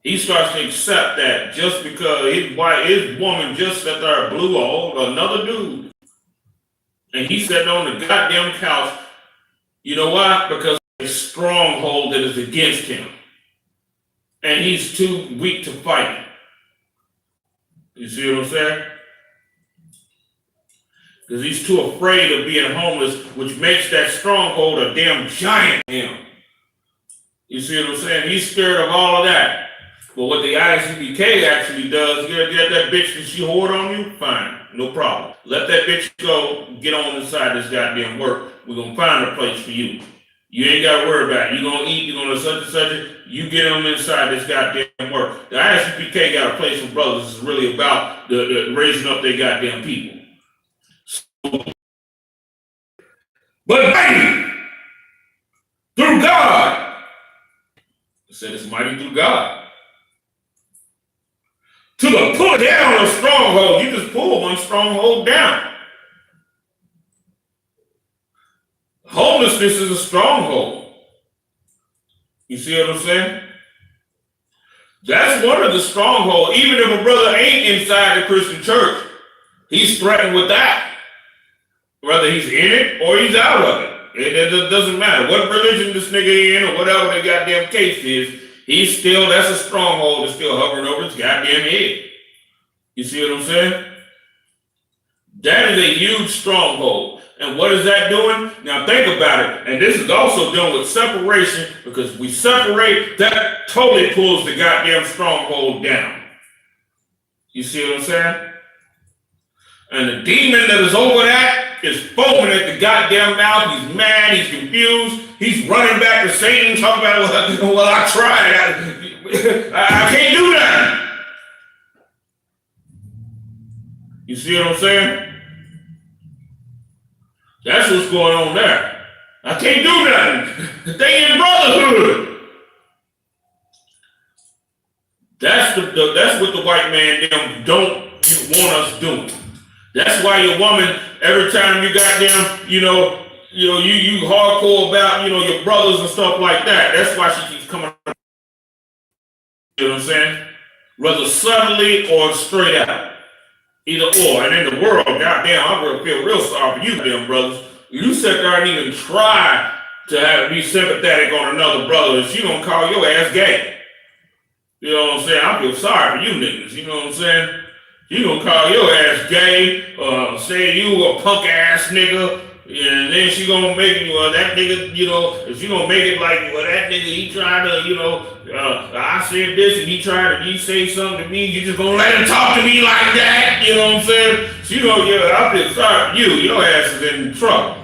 He starts to accept that just because his woman just sat there blew another dude. And he's sitting on the goddamn couch. You know why? Because of a stronghold that is against him. And he's too weak to fight. You see what I'm saying? Because he's too afraid of being homeless, which makes that stronghold a damn giant to him. You see what I'm saying? He's scared of all of that. But what the I.S.U.P.K actually does, you get that bitch that she hoard on you, fine, no problem. Let that bitch go, get on inside this goddamn work. We're going to find a place for you. You ain't got to worry about it. You're going to eat, you're going to such and such it. You get them inside this goddamn work. The I.S.U.P.K got a place for brothers. It's really about the raising up their goddamn people. But mighty through God. I said it's mighty through God. To the pull down a stronghold. You just pull one stronghold down. Homelessness is a stronghold. You see what I'm saying? That's one of the strongholds. Even if a brother ain't inside the Christian church, he's threatened with that. Whether he's in it or he's out of it. It doesn't matter what religion this nigga in or whatever the goddamn case is. That's a stronghold that's still hovering over his goddamn head. You see what I'm saying? That is a huge stronghold. And what is that doing? Now think about it. And this is also dealing with separation, because we separate, that totally pulls the goddamn stronghold down. You see what I'm saying? And the demon that is over that is foaming at the goddamn mouth. He's mad, he's confused, he's running back to Satan, talking about, well, I tried. I can't do that. You see what I'm saying? That's what's going on there. I can't do nothing. They in brotherhood. That's what the white man them don't want us doing. That's why your woman, every time you goddamn, you hardcore about, your brothers and stuff like that. That's why she keeps coming. You know what I'm saying? Whether subtly or straight out. Either or. And in the world, goddamn, I really feel real sorry for you, damn brothers. You sit there and even try to be sympathetic on another brother, and she gonna call your ass gay. You know what I'm saying? I feel sorry for you niggas. You know what I'm saying? You gonna call your ass gay, say you a punk ass nigga, and then she gonna make you, that nigga, you know, if she gonna make it like, well, that nigga, he tried to, you know, I said this and he say something to me, you just gonna let him talk to me like that, you know what I'm saying? She gonna, yeah, I feel sorry for you, your ass is in trouble.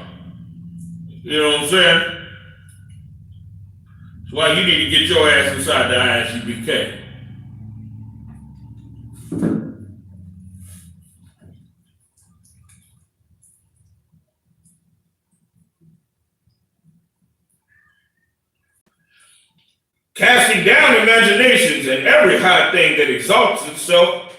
You know what I'm saying? That's why you need to get your ass inside the I.S.U.P.K. Casting down imaginations and every high thing that exalts itself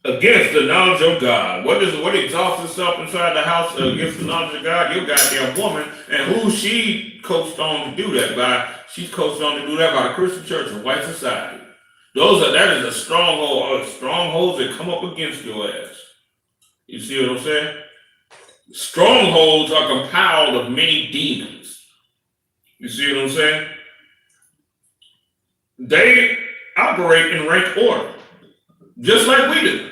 against the knowledge of God. What exalts itself inside the house against the knowledge of God? Your goddamn woman. And who she coached on to do that by? She's coached on to do that by the Christian church and white society. That is a stronghold, strongholds that come up against your ass. You see what I'm saying? Strongholds are compiled of many demons. You see what I'm saying? They operate in rank order, just like we do.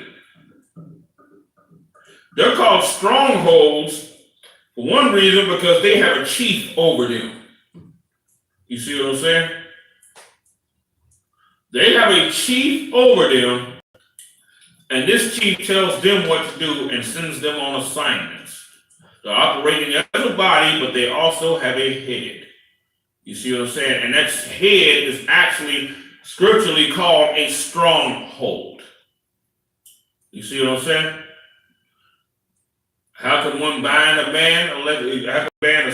They're called strongholds for one reason, because they have a chief over them. You see what I'm saying? They have a chief over them, and this chief tells them what to do and sends them on assignments. They're operating as a body, but they also have a head. You see what I'm saying? And that head is actually scripturally called a stronghold. You see what I'm saying? How can one bind a man unless have a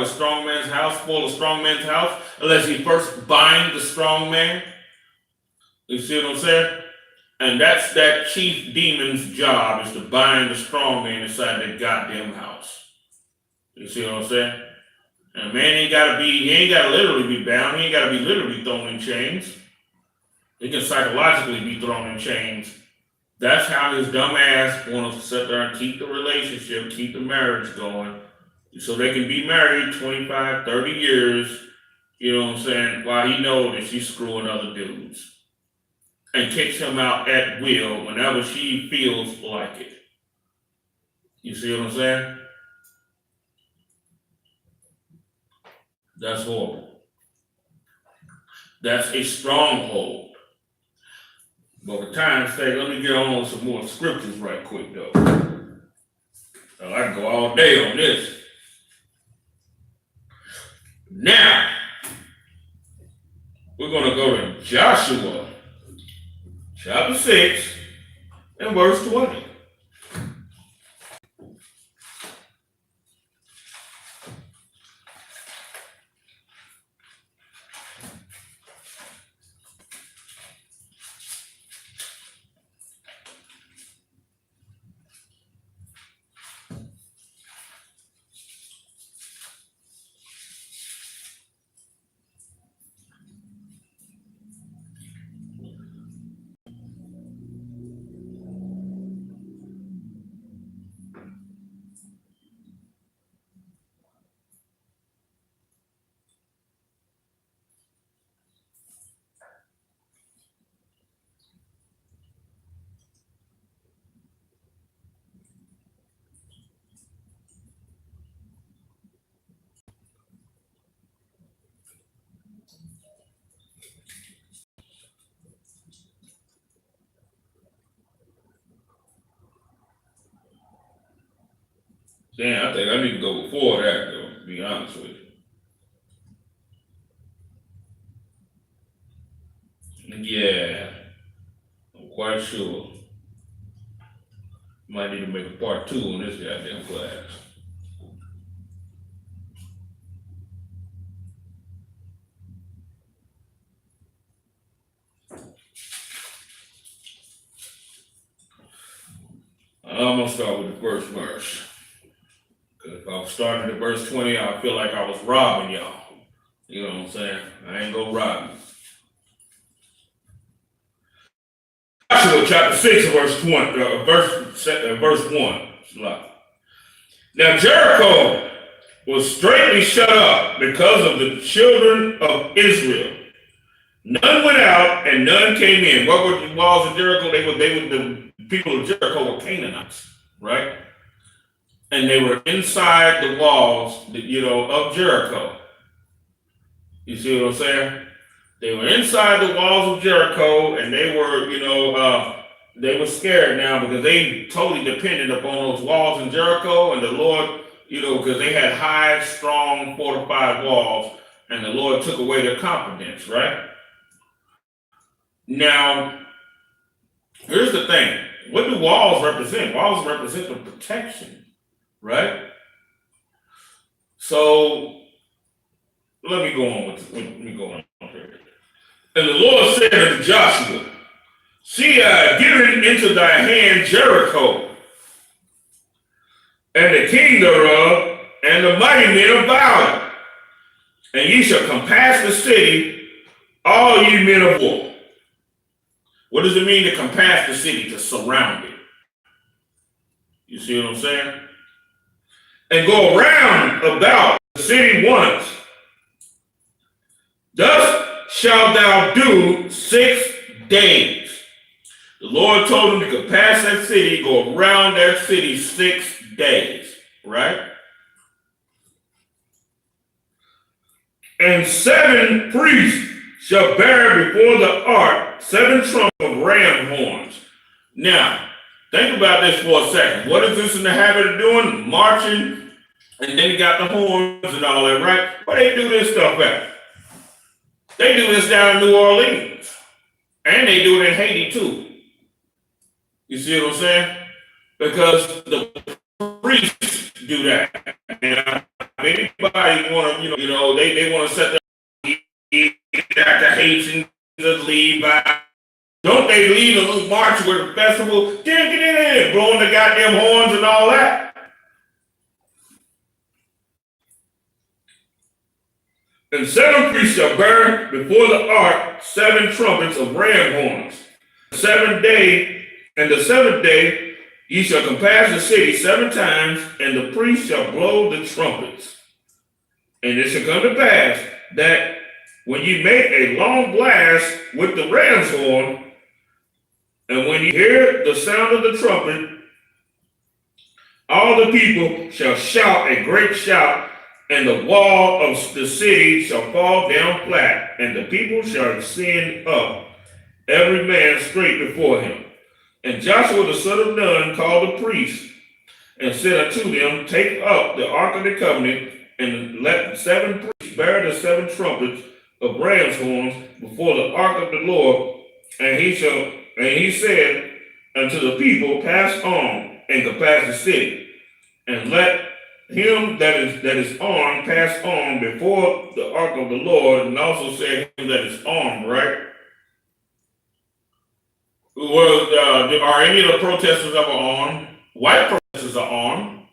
strong man's house, spoil a strong man's house, unless he first bind the strong man? You see what I'm saying? And that's that chief demon's job, is to bind the strong man inside that goddamn house. You see what I'm saying? And a man he ain't gotta literally be bound, he ain't gotta be literally thrown in chains. He can psychologically be thrown in chains. That's how his dumb ass wants to sit there and keep the relationship, keep the marriage going, so they can be married 25, 30 years, you know what I'm saying, while he knows that she's screwing other dudes. And kicks him out at will whenever she feels like it. You see what I'm saying? That's horrible. That's a stronghold. But for time's sake, let me get on some more scriptures right quick, though. I can go all day on this. Now, we're going to go to Joshua, chapter 6, and verse 20. Damn, I think I need to go before that, though, to be honest with you. Yeah, I'm quite sure. Might need to make a part 2 on this goddamn class. I'm going to start with the first verse. Because if I was starting at verse 20, I feel like I was robbing y'all. You know what I'm saying? I ain't gonna rob you. Joshua chapter 6, verse 1. Now Jericho was straightly shut up because of the children of Israel. None went out and none came in. What were the walls of Jericho? They were the people of Jericho were Canaanites, right? And they were inside the walls, of Jericho. You see what I'm saying? They were inside the walls of Jericho, and they were scared now because they totally depended upon those walls in Jericho, and the Lord, because they had high, strong, fortified walls, and the Lord took away their confidence, right? Now, here's the thing. What do walls represent? Walls represent the protection, right? So let me go on let me go on here. And the Lord said unto Joshua, see, I have given into thy hand Jericho, and the king thereof, and the mighty men about it. And ye shall compass the city, all ye men of war. What does it mean to compass the city? To surround it. You see what I'm saying? And go around about the city once. Thus shalt thou do 6 days. The Lord told him to compass that city, go around that city 6 days, right? And 7 priests shall bear before the ark 7 trumpets of ram horns. Now, think about this for a second. What is this in the habit of doing? Marching, and then you got the horns and all that, right? Where they do this stuff at? They do this down in New Orleans. And they do it in Haiti too. You see what I'm saying? Because the priests do that. And anybody want to, they want to set the Haitians to leave by. Don't they leave a little march with a festival? Get in, blowing the goddamn horns and all that. And 7 priests shall bear before the ark 7 trumpets of ram horns. The 7th day ye shall compass the city 7 times, and the priests shall blow the trumpets. And it shall come to pass that when ye make a long blast with the ram's horn, and when you hear the sound of the trumpet, all the people shall shout a great shout, and the wall of the city shall fall down flat, and the people shall ascend up, every man straight before him. And Joshua the son of Nun called the priests, and said unto them, take up the ark of the covenant, and let the 7 priests bear the 7 trumpets of ram's horns before the ark of the Lord. And he said unto the people, pass on and compass the city, and let him that is armed pass on before the ark of the Lord, and also said him that is armed, right? Well, are any of the protesters ever armed? White protesters are armed.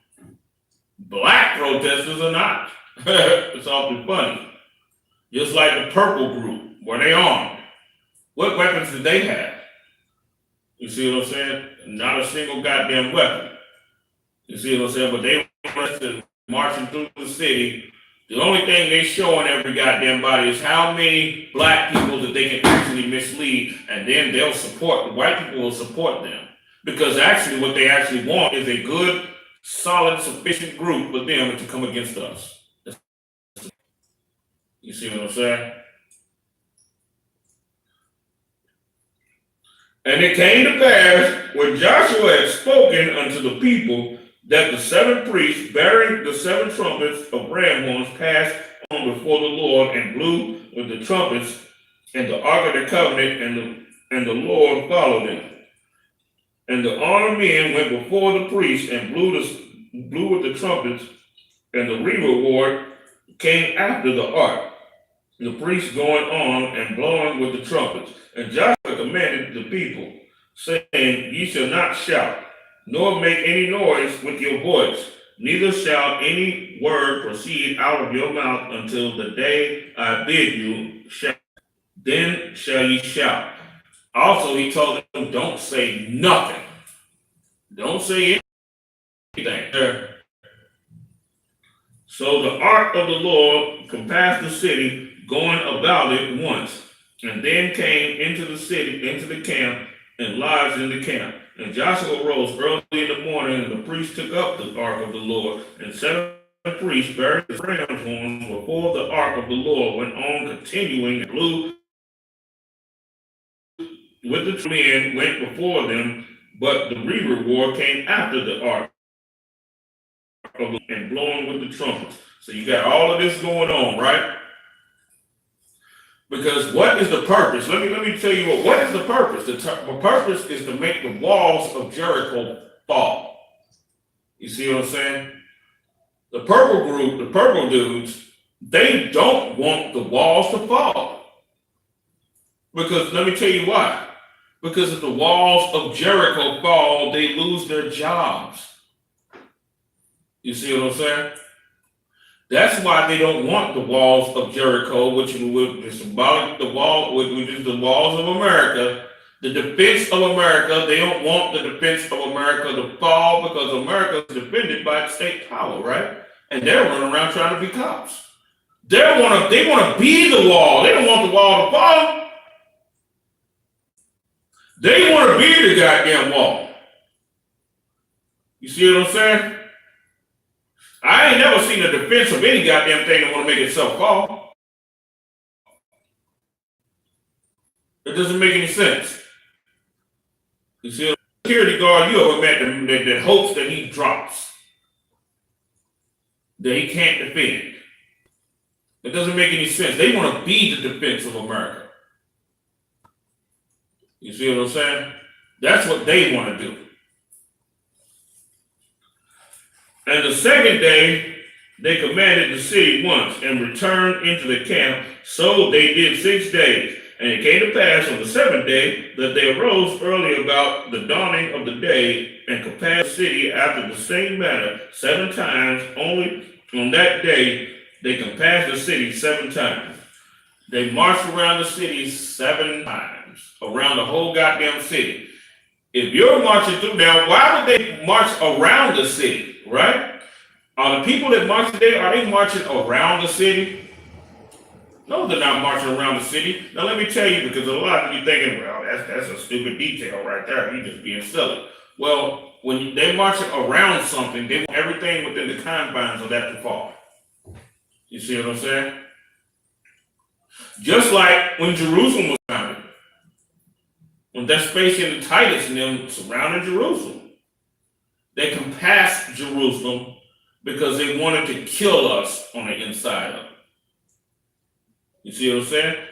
Black protesters are not. It's awfully funny. Just like the purple group, were they armed? What weapons did they have? You see what I'm saying? Not a single goddamn weapon. You see what I'm saying? But they were marching through the city. The only thing they showing every goddamn body is how many black people that they can actually mislead, and then they'll support, the white people will support them. Because actually what they actually want is a good, solid, sufficient group for them to come against us. You see what I'm saying? And it came to pass, when Joshua had spoken unto the people, that the 7 priests bearing the 7 trumpets of ram horns passed on before the Lord, and blew with the trumpets, and the ark of the covenant, and the Lord followed them. And the armed men went before the priests, and blew with the trumpets, and the reward came after the ark, the priests going on and blowing with the trumpets. And Joshua commanded the people, saying, ye shall not shout, nor make any noise with your voice, neither shall any word proceed out of your mouth until the day I bid you shout. Then shall ye shout. Also, he told them, don't say nothing. Don't say anything. So the ark of the Lord compassed the city, going about it once. and then came into the city, into the camp, and lodged in the camp. And Joshua rose early in the morning, and the priests took up the ark of the Lord, and 7 priests buried the ram's horns before the ark of the Lord, went on continuing, and blew with the men, went before them, but the reward came after the ark of the, and blowing with the trumpets. So you got all of this going on, right? Because what is the purpose? Let me tell you what is the purpose? The purpose is to make the walls of Jericho fall. You see what I'm saying? The purple group, the purple dudes, they don't want the walls to fall. Because let me tell you why. Because if the walls of Jericho fall, they lose their jobs. You see what I'm saying? That's why they don't want the walls of Jericho, which is symbolic, which is the walls of America, the defense of America. They don't want the defense of America to fall because America is defended by state power, right? And they're running around trying to be cops. They want to be the wall. They don't want the wall to fall. They want to be the goddamn wall. You see what I'm saying? I ain't never seen a defense of any goddamn thing that want to make itself fall. It doesn't make any sense. You see, a security guard you ever met that hopes that he drops, that he can't defend. It doesn't make any sense. They want to be the defense of America. You see what I'm saying? That's what they want to do. And the second day, they commanded the city once and returned into the camp. So they did 6 days. And it came to pass on the 7th day that they arose early about the dawning of the day and compassed the city after the same manner 7 times. Only on that day, they compassed the city 7 times. They marched around the city 7 times, around the whole goddamn city. If you're marching through, now why would they march around the city? Right? Are the people that march today, are they marching around the city? No, they're not marching around the city. Now let me tell you, because a lot of you thinking, well, that's a stupid detail right there. You're just being silly. Well, when they're marching around something, they want everything within the confines of that to fall. You see what I'm saying? Just like when Jerusalem was founded. When Vespasian and Titus and them surrounded Jerusalem. They compassed Jerusalem because they wanted to kill us on the inside of it. You see what I'm saying?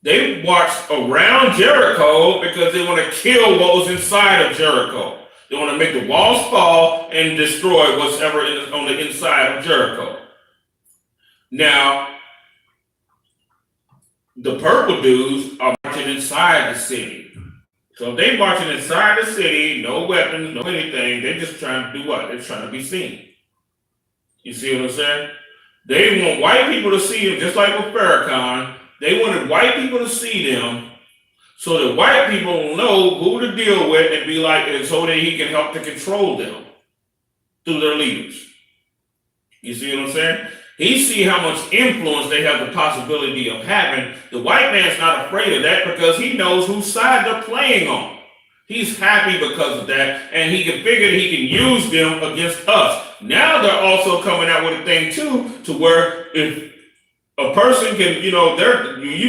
They marched around Jericho because they want to kill what was inside of Jericho. They want to make the walls fall and destroy what's ever on the inside of Jericho. Now, the purple dudes are marching inside the city. So if they marching inside the city, no weapons, no anything, they're just trying to do what? They're trying to be seen. You see what I'm saying? They want white people to see them, just like with Farrakhan. They wanted white people to see them so that white people will know who to deal with and be like, and so that he can help to control them through their leaders. You see what I'm saying? He see how much influence they have the possibility of having. The white man's not afraid of that because he knows whose side they're playing on. He's happy because of that, and he can figure that he can use them against us. Now they're also coming out with a thing too, to where if a person can, you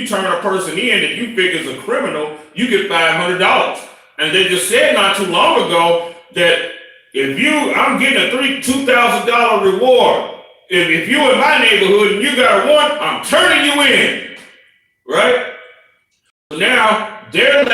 turn a person in that you figure is a criminal, you get $500. And they just said not too long ago that I'm getting a $2,000 reward. If you in my neighborhood and you got a warrant, I'm turning you in, right? So now they're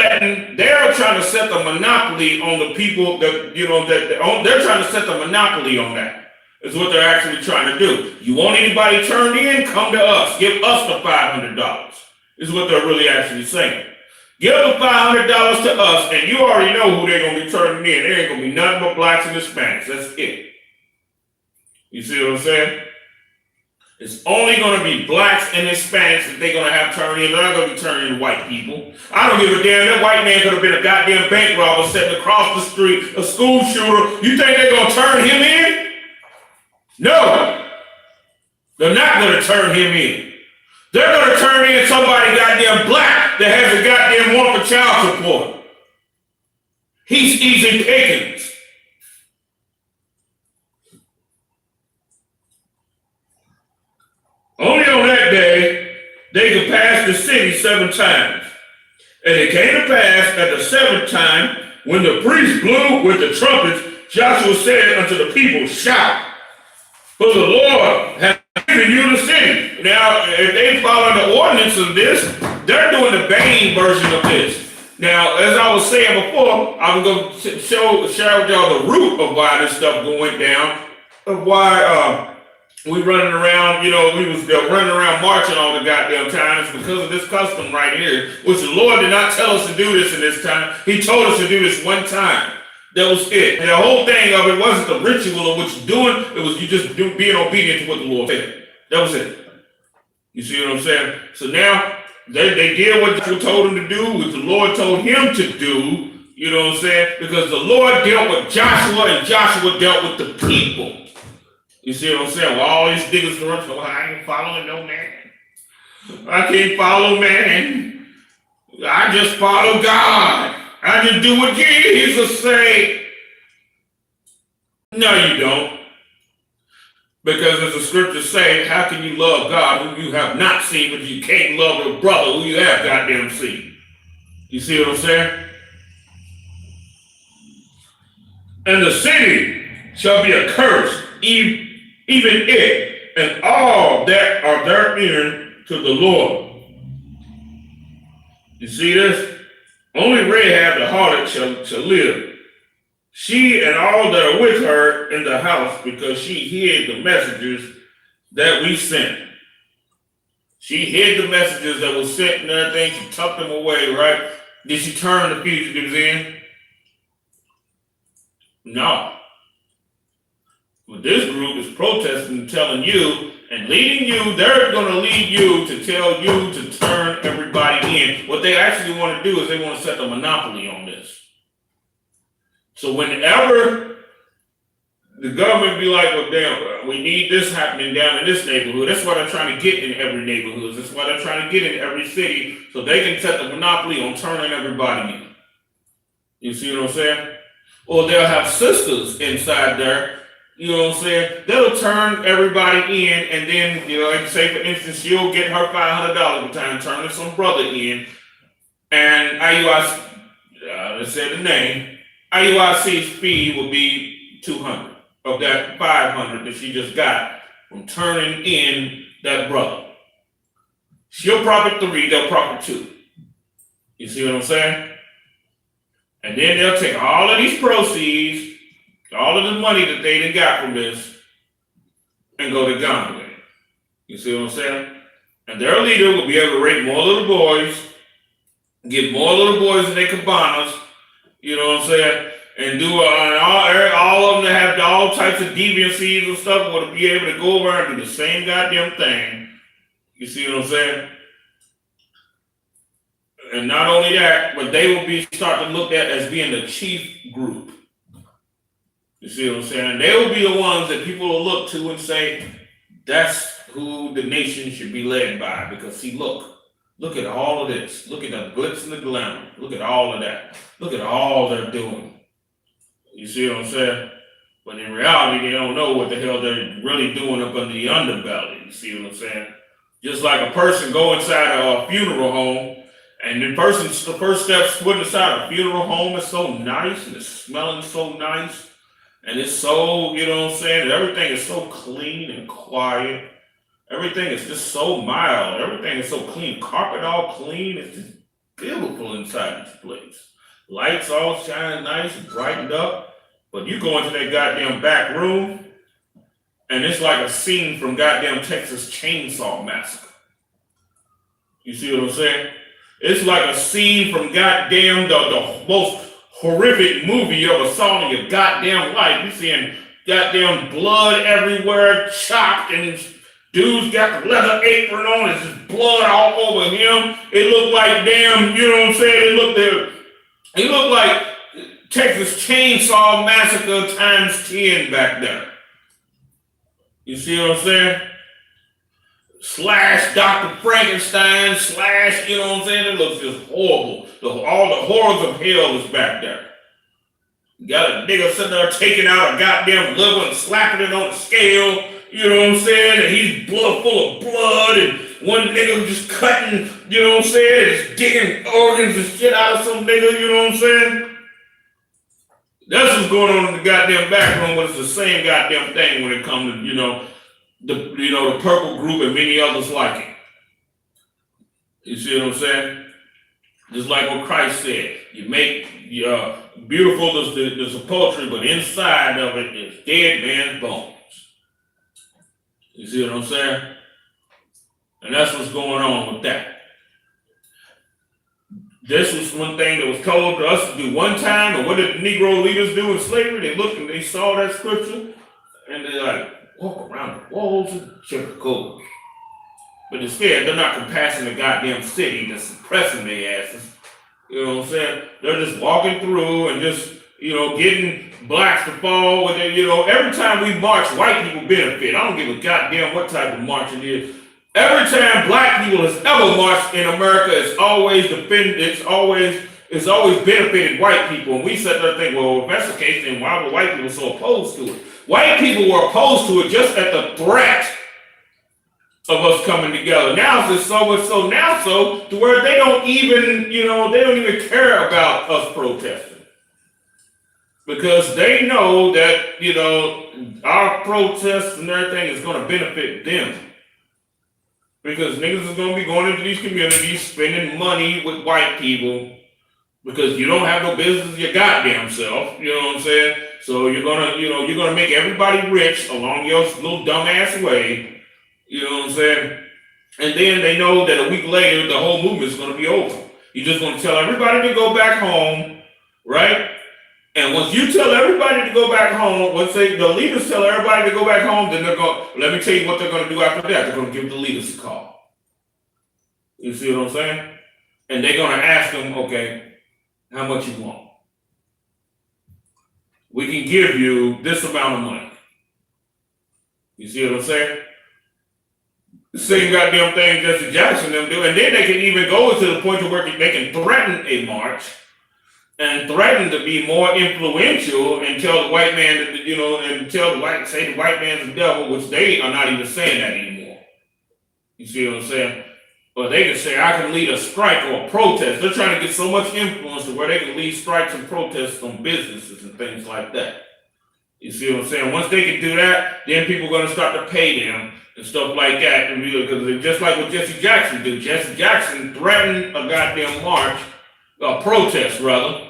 trying to set the monopoly on the people that they're trying to set the monopoly on that. Is what they're actually trying to do. You want anybody turned in? Come to us. Give us the $500. Is what they're really actually saying. Give the $500 to us, and you already know who they're gonna be turning in. There ain't gonna be nothing but blacks and Hispanics. That's it. You see what I'm saying? It's only going to be blacks and Hispanics that they're going to have turned in. They're not going to be turning in white people. I don't give a damn. That white man could have been a goddamn bank robber sitting across the street, a school shooter. You think they're going to turn him in? No. They're not going to turn him in. They're going to turn in somebody goddamn black that has a goddamn one for child support. He's easy pickings. Only on that day, they could pass the city 7 times. And it came to pass at the 7th time, when the priest blew with the trumpets, Joshua said unto the people, shout, for the Lord has given you the city. Now, if they follow the ordinance of this, they're doing the Bane version of this. Now, as I was saying before, I was going to share with y'all the root of why this stuff went down, of why we running around, we was running around marching all the goddamn time. It's because of this custom right here, which the Lord did not tell us to do this in this time. He told us to do this one time. That was it. And the whole thing of it wasn't the ritual of what you're doing. It was you just being obedient to what the Lord said. That was it. You see what I'm saying? So now they did what Joshua told them to do, what the Lord told him to do. You know what I'm saying? Because the Lord dealt with Joshua and Joshua dealt with the people. You see what I'm saying? Well, all these niggas run, well, I ain't following no man. I can't follow man. I just follow God. I just do what Jesus say. No, you don't. Because as the scriptures say, how can you love God who you have not seen, but you can't love your brother who you have goddamn seen? You see what I'm saying? And the city shall be accursed, even it, and all that are therein to the Lord. You see this? Only Rahab the harlot shall live, she and all that are with her in the house, because she hid the messages that we sent. She hid the messages that were sent and everything. She tucked them away, right? Did she turn the fugitives in? No. But this group is protesting, telling you and leading you. They're going to lead you to tell you to turn everybody in. What they actually want to do is they want to set the monopoly on this. So whenever the government be like, well, damn, we need this happening down in this neighborhood. That's why they're trying to get in every neighborhood. That's why they're trying to get in every city, so they can set the monopoly on turning everybody in. You see what I'm saying? Or they'll have sisters inside there. You know what I'm saying? They'll turn everybody in, and then, like say for instance, she'll get her $500 per time turning some brother in, and let's say the name, IUIC's fee will be $200 of that $500 that she just got from turning in that brother. She'll profit 3, they'll profit 2. You see what I'm saying? And then they'll take all of these proceeds, all of the money that they done got from this, and go to Ghana with it. You see what I'm saying? And their leader will be able to rape more little boys, get more little boys in their cabanas, you know what I'm saying? And do all of them that have all types of deviancies and stuff will be able to go over and do the same goddamn thing. You see what I'm saying? And not only that, but they will be starting to look at as being the chief group. You see what I'm saying? They will be the ones that people will look to and say, that's who the nation should be led by. Because see, look at all of this. Look at the glitz and the glamour. Look at all of that. Look at all they're doing. You see what I'm saying? But in reality, they don't know what the hell they're really doing up under the underbelly. You see what I'm saying? Just like a person go inside a funeral home, and the first step putting inside a funeral home is so nice, and it's smelling so nice, and it's so, you know what I'm saying, everything is so clean and quiet. Everything is just so mild. Everything is so clean. Carpet all clean. It's just beautiful inside this place. Lights all shining nice and brightened up. But you go into that goddamn back room, and it's like a scene from goddamn Texas Chainsaw Massacre. You see what I'm saying? It's like a scene from goddamn the most horrific movie you ever saw in your goddamn life. You seeing goddamn blood everywhere, chopped, and dude's got the leather apron on. It's just blood all over him. It looked like damn, you know what I'm saying? It looked like Texas Chainsaw Massacre times 10 back there. You see what I'm saying? slash Dr. Frankenstein, slash, you know what I'm saying? It looks just horrible. All the horrors of hell is back there. You got a nigga sitting there taking out a goddamn liver and slapping it on the scale, you know what I'm saying? And he's full of blood, and one nigga just cutting, you know what I'm saying? Just digging organs and shit out of some nigga, you know what I'm saying? That's what's going on in the goddamn background, but it's the same goddamn thing when it comes to, the purple group and many others like it. You see what I'm saying? Just like what Christ said, you make beautiful the poetry, but inside of it is dead man's bones. You see what I'm saying? And that's what's going on with that. This was one thing that was told to us to do one time, and what did the Negro leaders do in slavery? They looked and they saw that scripture, and they like walk around the walls of Jericho. But instead, they're not compassing the goddamn city, they're suppressing their asses. You know what I'm saying? They're just walking through and just, getting blacks to fall with it. Every time we march, white people benefit. I don't give a goddamn what type of march it is. Every time black people has ever marched in America, it's always benefited white people. And we sit there and think, well, if that's the case, then why were white people so opposed to it? White people were opposed to it just at the threat of us coming together. Now it's so much so now so to where they don't even care about us protesting. Because they know that, our protests and everything is going to benefit them. Because niggas is going to be going into these communities, spending money with white people, because you don't have no business your goddamn self, you know what I'm saying? So you're gonna make everybody rich along your little dumbass way. You know what I'm saying? And then they know that a week later, the whole movement's going to be over. You're just going to tell everybody to go back home, right? And once you tell everybody to go back home, the leaders tell everybody to go back home, then let me tell you what they're going to do after that. They're going to give the leaders a call. You see what I'm saying? And they're going to ask them, okay, how much you want? We can give you this amount of money. You see what I'm saying? The same goddamn thing Jesse Jackson them do, and then they can even go to the point to where they can threaten a march and threaten to be more influential and tell the white man that, say the white man's the devil, which they are not even saying that anymore. You see what I'm saying? But they can say, I can lead a strike or a protest. They're trying to get so much influence to where they can lead strikes and protests on businesses and things like that. You see what I'm saying? Once they can do that, then people are going to start to pay them and stuff like that. Because just like what Jesse Jackson did. Jesse Jackson threatened a goddamn march, a protest rather.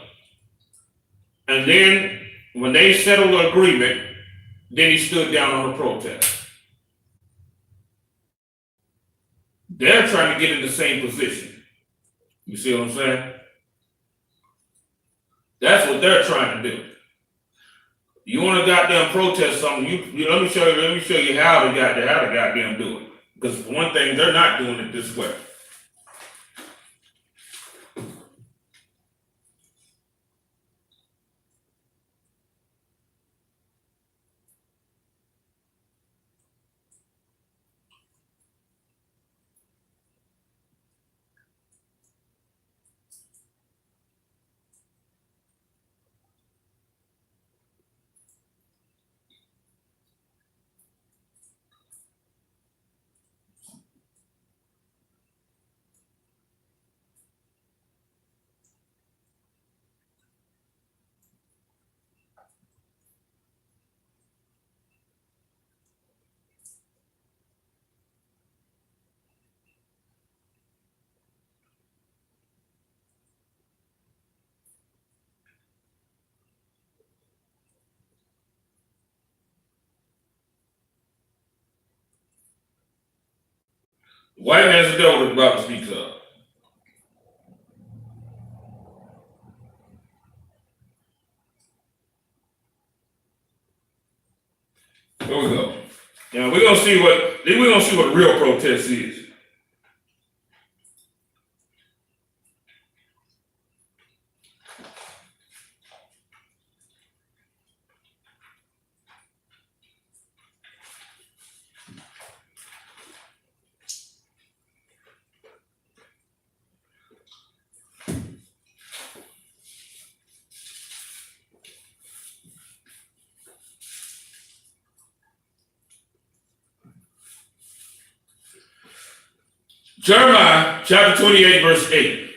And then when they settled the agreement, then he stood down on the protest. They're trying to get in the same position. You see what I'm saying? That's what they're trying to do. You want to goddamn protest something? Let me show you how to goddamn do it. Because for one thing, they're not doing it this way. White man's the devil that the Bible speaks of. There we go. Now we're gonna see what real protest is. Jeremiah chapter 28, verse 8.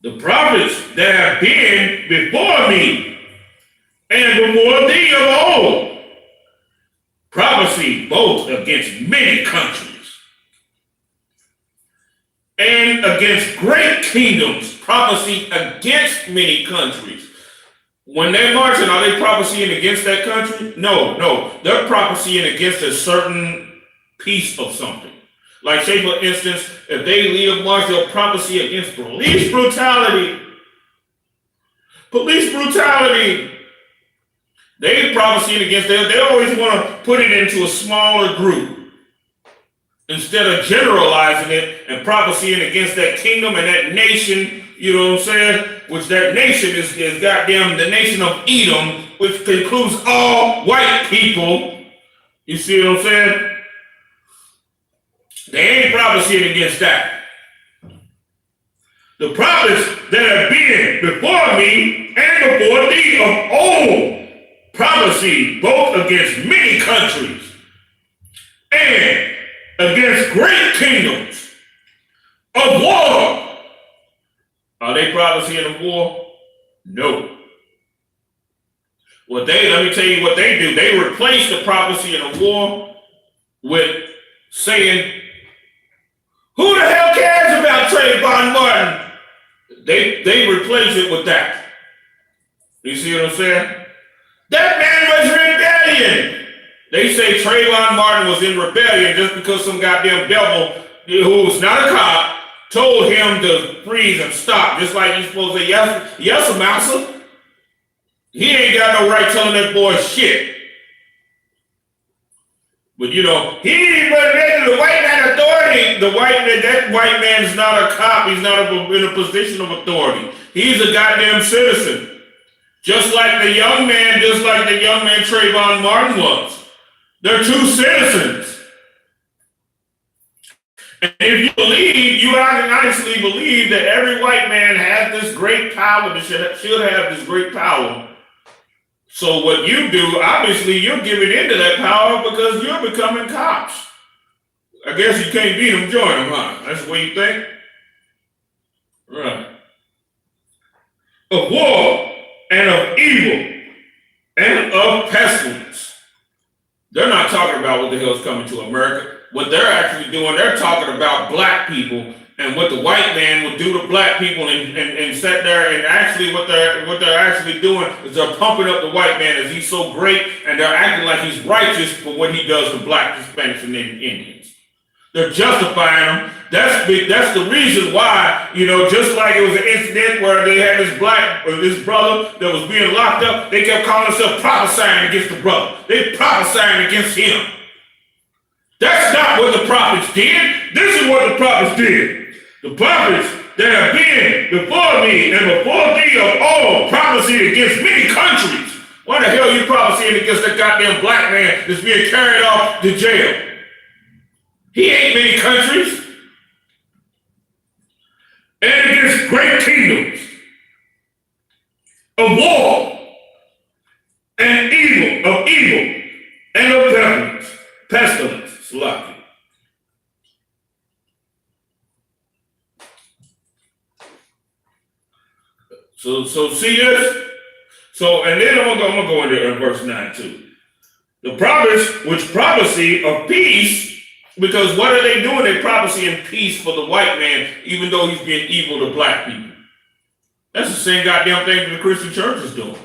The prophets that have been before me and before thee of old prophesy both against many countries and against great kingdoms. Prophecy against many countries. When they're marching, are they prophesying against that country? No. They're prophesying against a certain piece of something. Like, say, for instance, if they lead a march, they'll prophecy against police brutality. Police brutality. They prophesying against that. They always want to put it into a smaller group instead of generalizing it and prophesying against that kingdom and that nation, you know what I'm saying? Which that nation is goddamn the nation of Edom, which includes all white people. You see what I'm saying? They ain't prophesying against that. The prophets that have been before me and before thee of old prophecy both against many countries and against great kingdoms of war. Are they prophesying of war? No. Let me tell you what they do. They replace the prophecy of war with saying, who the hell cares about Trayvon Martin? They replace it with that. You see what I'm saying? That man was rebellion. They say Trayvon Martin was in rebellion just because some goddamn devil who was not a cop told him to freeze and stop. Just like you're supposed to say, yes, massa. He ain't got no right telling that boy shit. But you know, he didn't even the white man authority. That white man's not a cop. He's not in a position of authority. He's a goddamn citizen. Just like the young man Trayvon Martin was. They're two citizens. And if you honestly believe that every white man has this great power, should have this great power. So what you do, obviously, you're giving into that power because you're becoming cops. I guess you can't beat them, join them, huh? That's the way you think? Right. Of war and of evil and of pestilence. They're not talking about what the hell's coming to America. What they're actually doing, they're talking about black people and what the white man would do to black people and sit there and actually what they're actually doing is they're pumping up the white man as he's so great and they're acting like he's righteous for what he does to black, Hispanics, and Indians. They're justifying him. That's the reason why, you know, just like it was an incident where they had this brother that was being locked up, they kept calling themselves prophesying against the brother. They prophesying against him. That's not what the prophets did. This is what the prophets did. The prophets that have been before me and before thee of all prophecy against many countries. Why the hell are you prophesying against that goddamn black man that's being carried off to jail? He ain't many countries. And against great kingdoms of war and evil and of pestilence. Lucky. So see this? So, and then I'm gonna go into verse 9 too. The prophets which prophecy of peace, because what are they doing? They prophecy in peace for the white man, even though he's being evil to black people. That's the same goddamn thing that the Christian church is doing.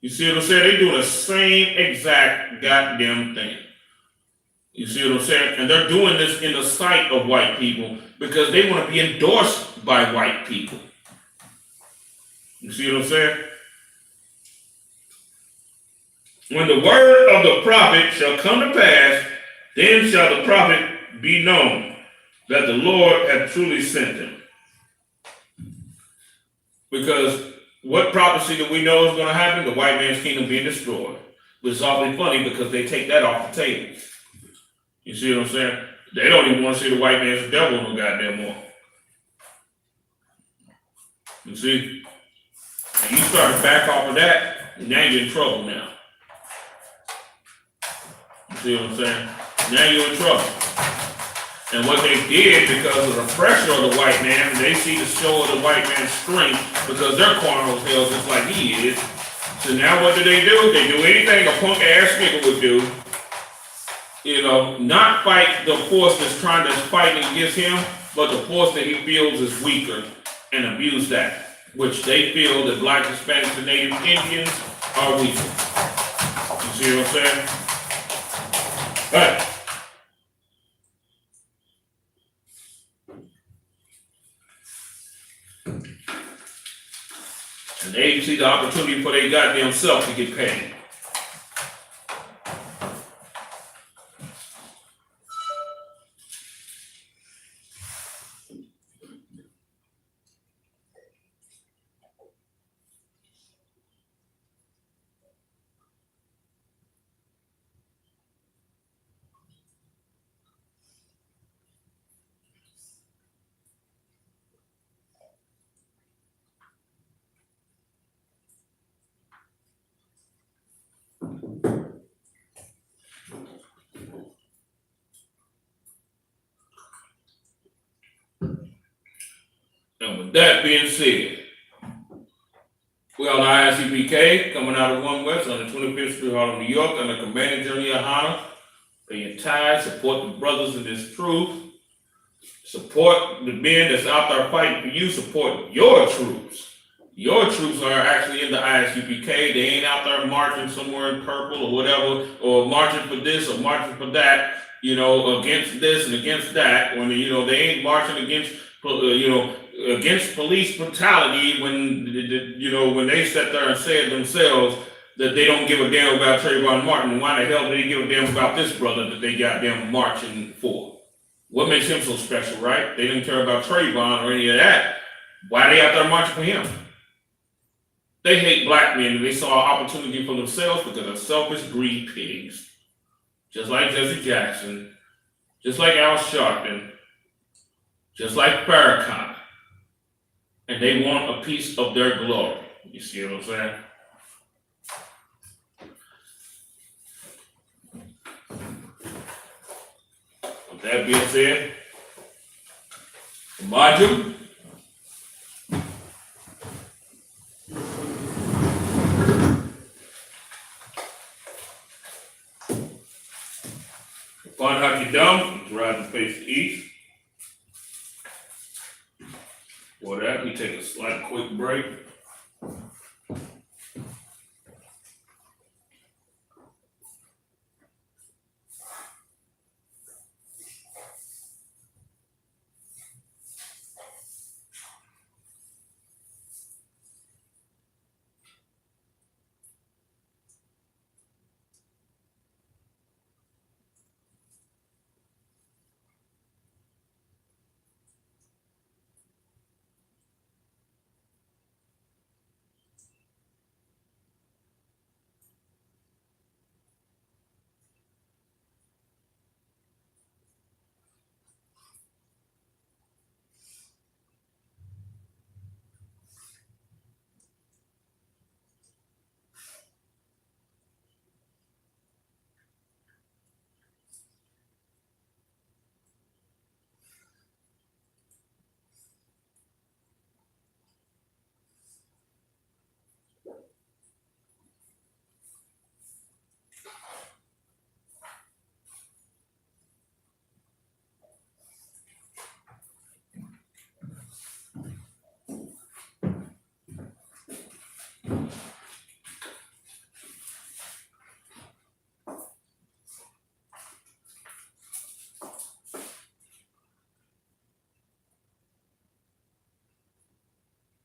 You see what I'm saying? They're doing the same exact goddamn thing. You see what I'm saying? And they're doing this in the sight of white people because they want to be endorsed by white people. You see what I'm saying? When the word of the prophet shall come to pass, then shall the prophet be known that the Lord hath truly sent him. Because what prophecy do we know is going to happen? The white man's kingdom being destroyed. Which is awfully funny because they take that off the table. You see what I'm saying? They don't even want to see the white man's devil no goddamn more. You see? And you start to back off of that, now you're in trouble now. You see what I'm saying? Now you're in trouble. And what they did, because of the pressure of the white man, they see the show of the white man's strength because their corner was held just like he is. So now what do? They do anything a punk ass nigga would do. You know, not fight the force that's trying to fight against him, but the force that he feels is weaker and abuse that, which they feel that Black, Hispanics, and Native Indians are weaker. You see what I'm saying? But and they see the opportunity for their goddamn self to get paid. And with that being said, we are the I.S.U.P.K. coming out of One West on the 25th Street, Harlem, New York, under Commander Gen.YAHANNA. Pay your tithes, support the brothers in this truth. Support the men that's out there fighting for you. Support your troops. Your troops are actually in the I.S.U.P.K. They ain't out there marching somewhere in purple or whatever, or marching for this or marching for that, you know, against this and against that. When, you know, they ain't marching against, against police brutality when, you know, when they sat there and said themselves that they don't give a damn about Trayvon Martin. Why the hell do they give a damn about this brother that they got them marching for? What makes him so special, right? They didn't care about Trayvon or any of that. Why are they out there marching for him? They hate black men and they saw an opportunity for themselves because of selfish greedy pigs. Just like Jesse Jackson, just like Al Sharpton, just like Farrakhan. And they want a piece of their glory. You see what I'm saying? With that being said, Majum. Fun hockey dumb, riding face east. For that, we take a slight quick break.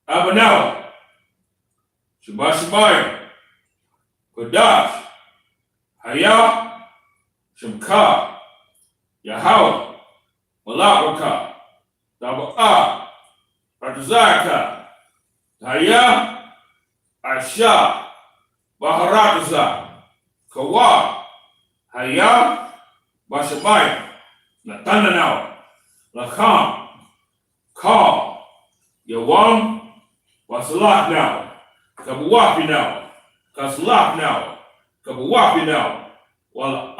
Abanawa, Shabbat Shemayim, Kadash, Hayah, Shemka, Yahweh, Malachaka, Daba'ah, Atazaka, Hayah, Asha, Baharataza, Kawa, Hayah, Bashamayim, Natananawa, Lacham, Ka, Yawam, Wasalak now, Kabuwapi now, Kasalak now, Kabuwapi now, Wala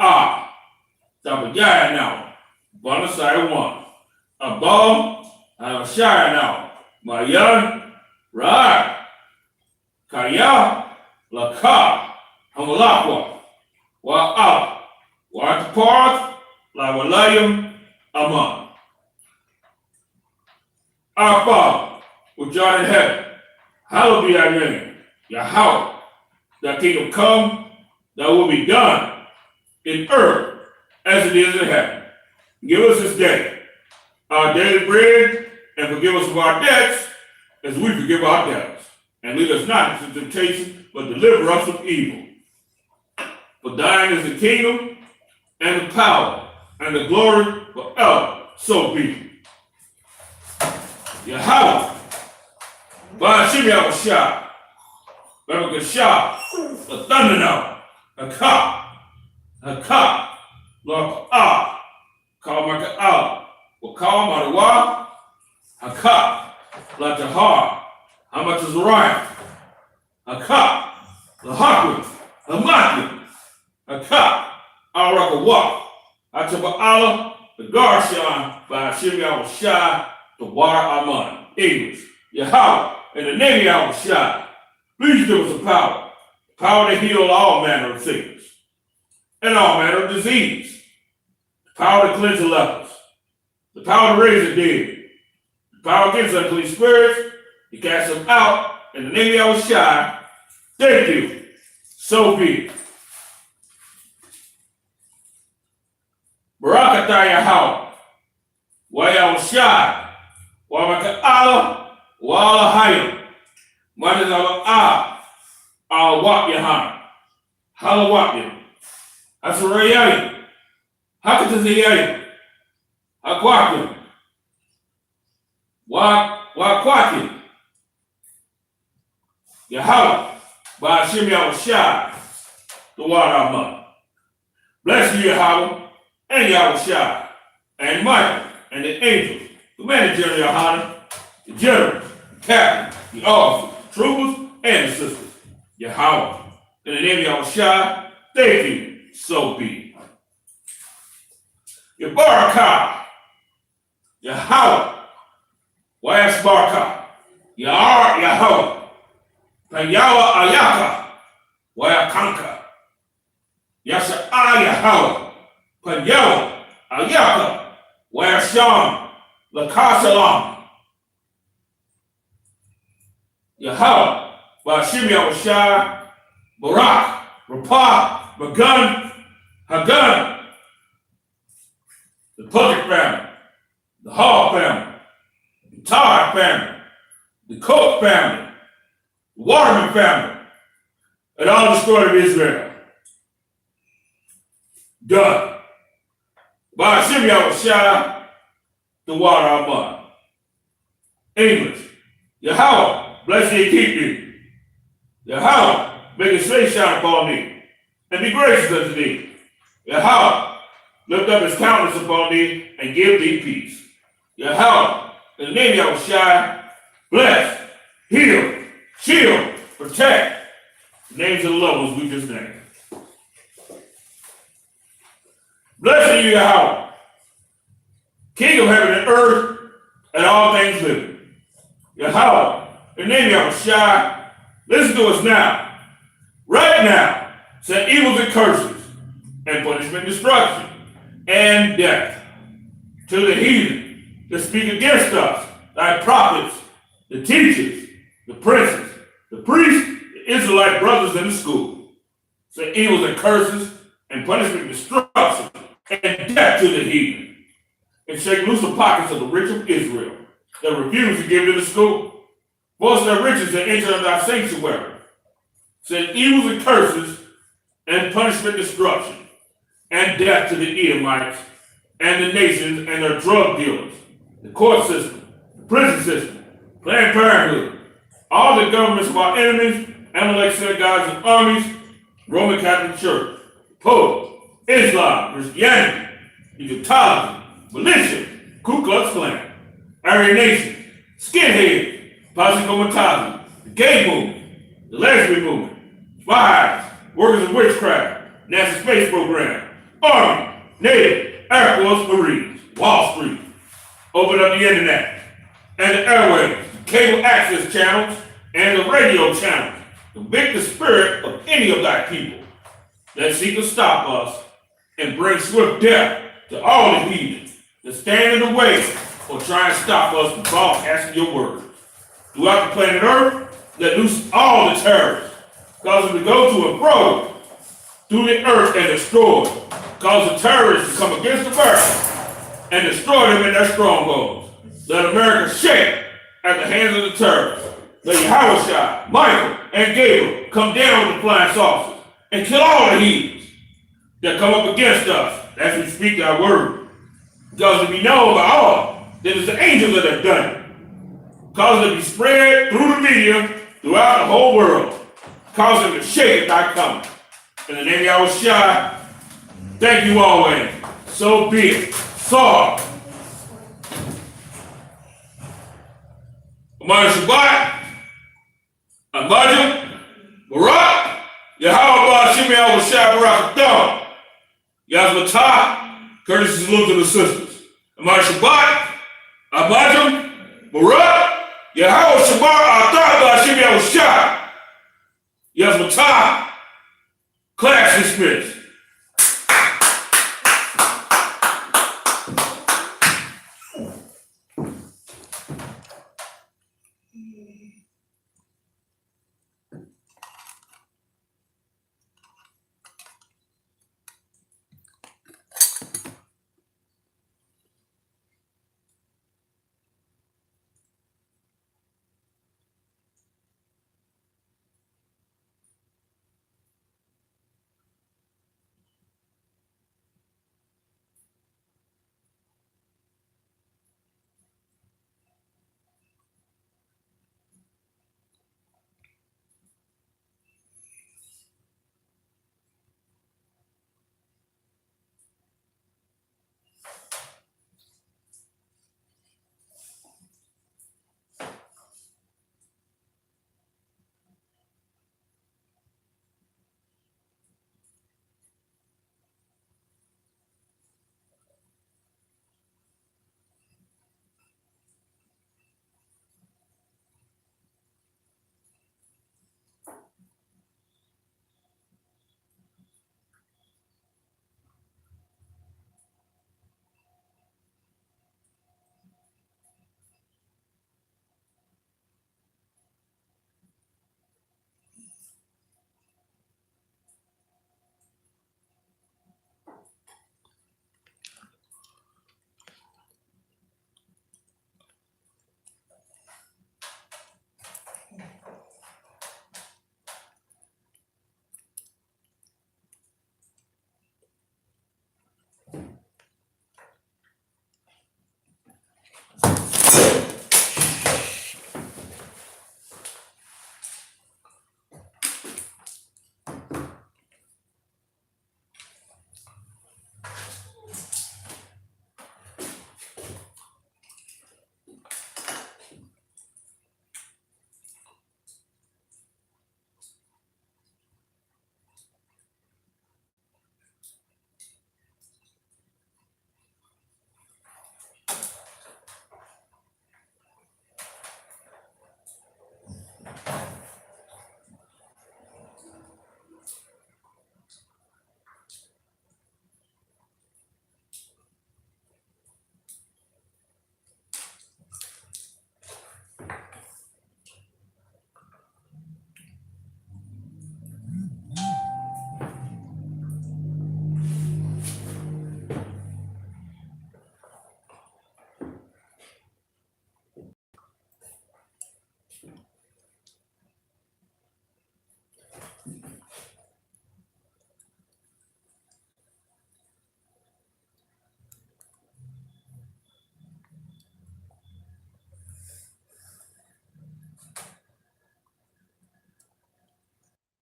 Tabayaya now, upon the side of one. Above, I will shine out. My young, right. Kaya, Laka, Hamalakwa, Wa'ala, Wa'ataparth, Lawalayam, Aman. Our Father, which art in heaven, hallowed be thy name. Yahweh, thy kingdom come, thy will be done in earth as it is in heaven. Give us this day our daily bread, and forgive us of our debts as we forgive our debtors. And lead us not into temptation, but deliver us from evil. For thine is the kingdom, and the power, and the glory forever. So be it. Yahweh, Ba'ashim Yahushua, Babakashah, the thunder now, Haka, Lord Ah, call Maka'ah, Wakal Madawa, Haka, Latahar, Hamatazariah, Haka, Lahakim, Hamakim, Haka, Arakawah, Ataba'ala, the Garshan, Ba'ashim Yahushua, the water Aman. English, Yahweh, in the name of Yahushua, please give us the power to heal all manner of sickness and all manner of disease, the power to cleanse the lepers, the power to raise the dead, the power against unclean spirits, to cast them out in the name of Yahushua. Thank you. So be it. Barakatah Yahweh, wa Yahushua, wa Maka'ala, wa Alahayim, Manizala Al-Wap Yahanna, Halawapim, Asrayayim, Hakatazayayim, Aquakim, Waquakim, Yahweh, Ba'ashim Yahushua, the water Aman. Bless you, Yahweh, and Yahushua, and Michael, and the angels, the manager of Yohanna, the generals, the captain, the officers, troopers, and the sisters. Yahweh, in the name of Yahushua, thank you, so be it. Yabarakah, Yahweh, Wa'as Barakah, Yahar Yahweh, Panyawa Ayaka, Wa'akanka, Yasha'a Yahweh, Panyawa Ayaka, Wa'asham, Lakasalam, Yahweh, Ba'ashim Yahushua, Barak, Rapah, Magun, Hagun, the Puckett family, the Hall family, the Todd family, the Cook family, the Waterman family, and all the story of Israel. Done. Ba'ashim Yahushua, the water Aman. English, Yahweh, bless thee and keep thee. Yahweh, make his face shine upon thee, and be gracious unto thee. Yahweh, lift up his countenance upon thee, and give thee peace. Yahweh, in the name of Yahushua, bless, heal, shield, protect. The names of the loved ones we just named. Blessed you, Yahweh, King of heaven and earth, and all things living. Yahweh, in the name of Yahushua, listen to us now. Right now, send evils and curses, and punishment, destruction, and death to the heathen that speak against us, thy prophets, the teachers, the princes, the priests, the Israelite brothers in the school. Send evils and curses, and punishment, destruction, and death to the heathen. And shake loose the pockets of the rich of Israel that refuse to give to the school. Force their riches to enter thy sanctuary. Send evils and curses, and punishment, destruction, and death to the Edomites, and the nations and their drug dealers, the court system, the prison system, Planned Parenthood, all the governments of our enemies, Amalek synagogues and armies, Roman Catholic Church, Pope, Islam, Christianity, Egyptology, militia, Ku Klux Klan, Aryan Nation, skinheads, Posse Comitatus, the gay movement, the lesbian movement, spies, workers of witchcraft, NASA space program, Army, Navy, Air Force, Marines. Wall Street. Open up the internet and the airwaves, the cable access channels, and the radio channels. Convict the spirit of any of thy people that seek to stop us and bring swift death to all the heathen that stand in the way or try and stop us from broadcasting your word. Throughout the planet Earth, let loose all the terrorists, cause them to go to and fro through the earth and destroy. Cause the terrorists to come against America and destroy them in their strongholds. Let America shake at the hands of the terrorists. Let Yahushua, Michael, and Gabriel come down with the flying saucers and kill all the heathens that come up against us as we speak our word. Cause it to be known by all that it's the angels that have done it. Cause it to be spread through the media throughout the whole world. Cause them to shake at thy coming. In the name of Yahushua, thank you always. So be it. So. Amar Shabbat, Amajim, Barak, Yahweh Shimi Yahushua Barak Athon, Yazmatah, courtesy salute to the sisters. Amar Shabbat, Amajim, Barak, Yahweh Shabbat Athon Shimi Yahushua, Yazmatah, class dismissed.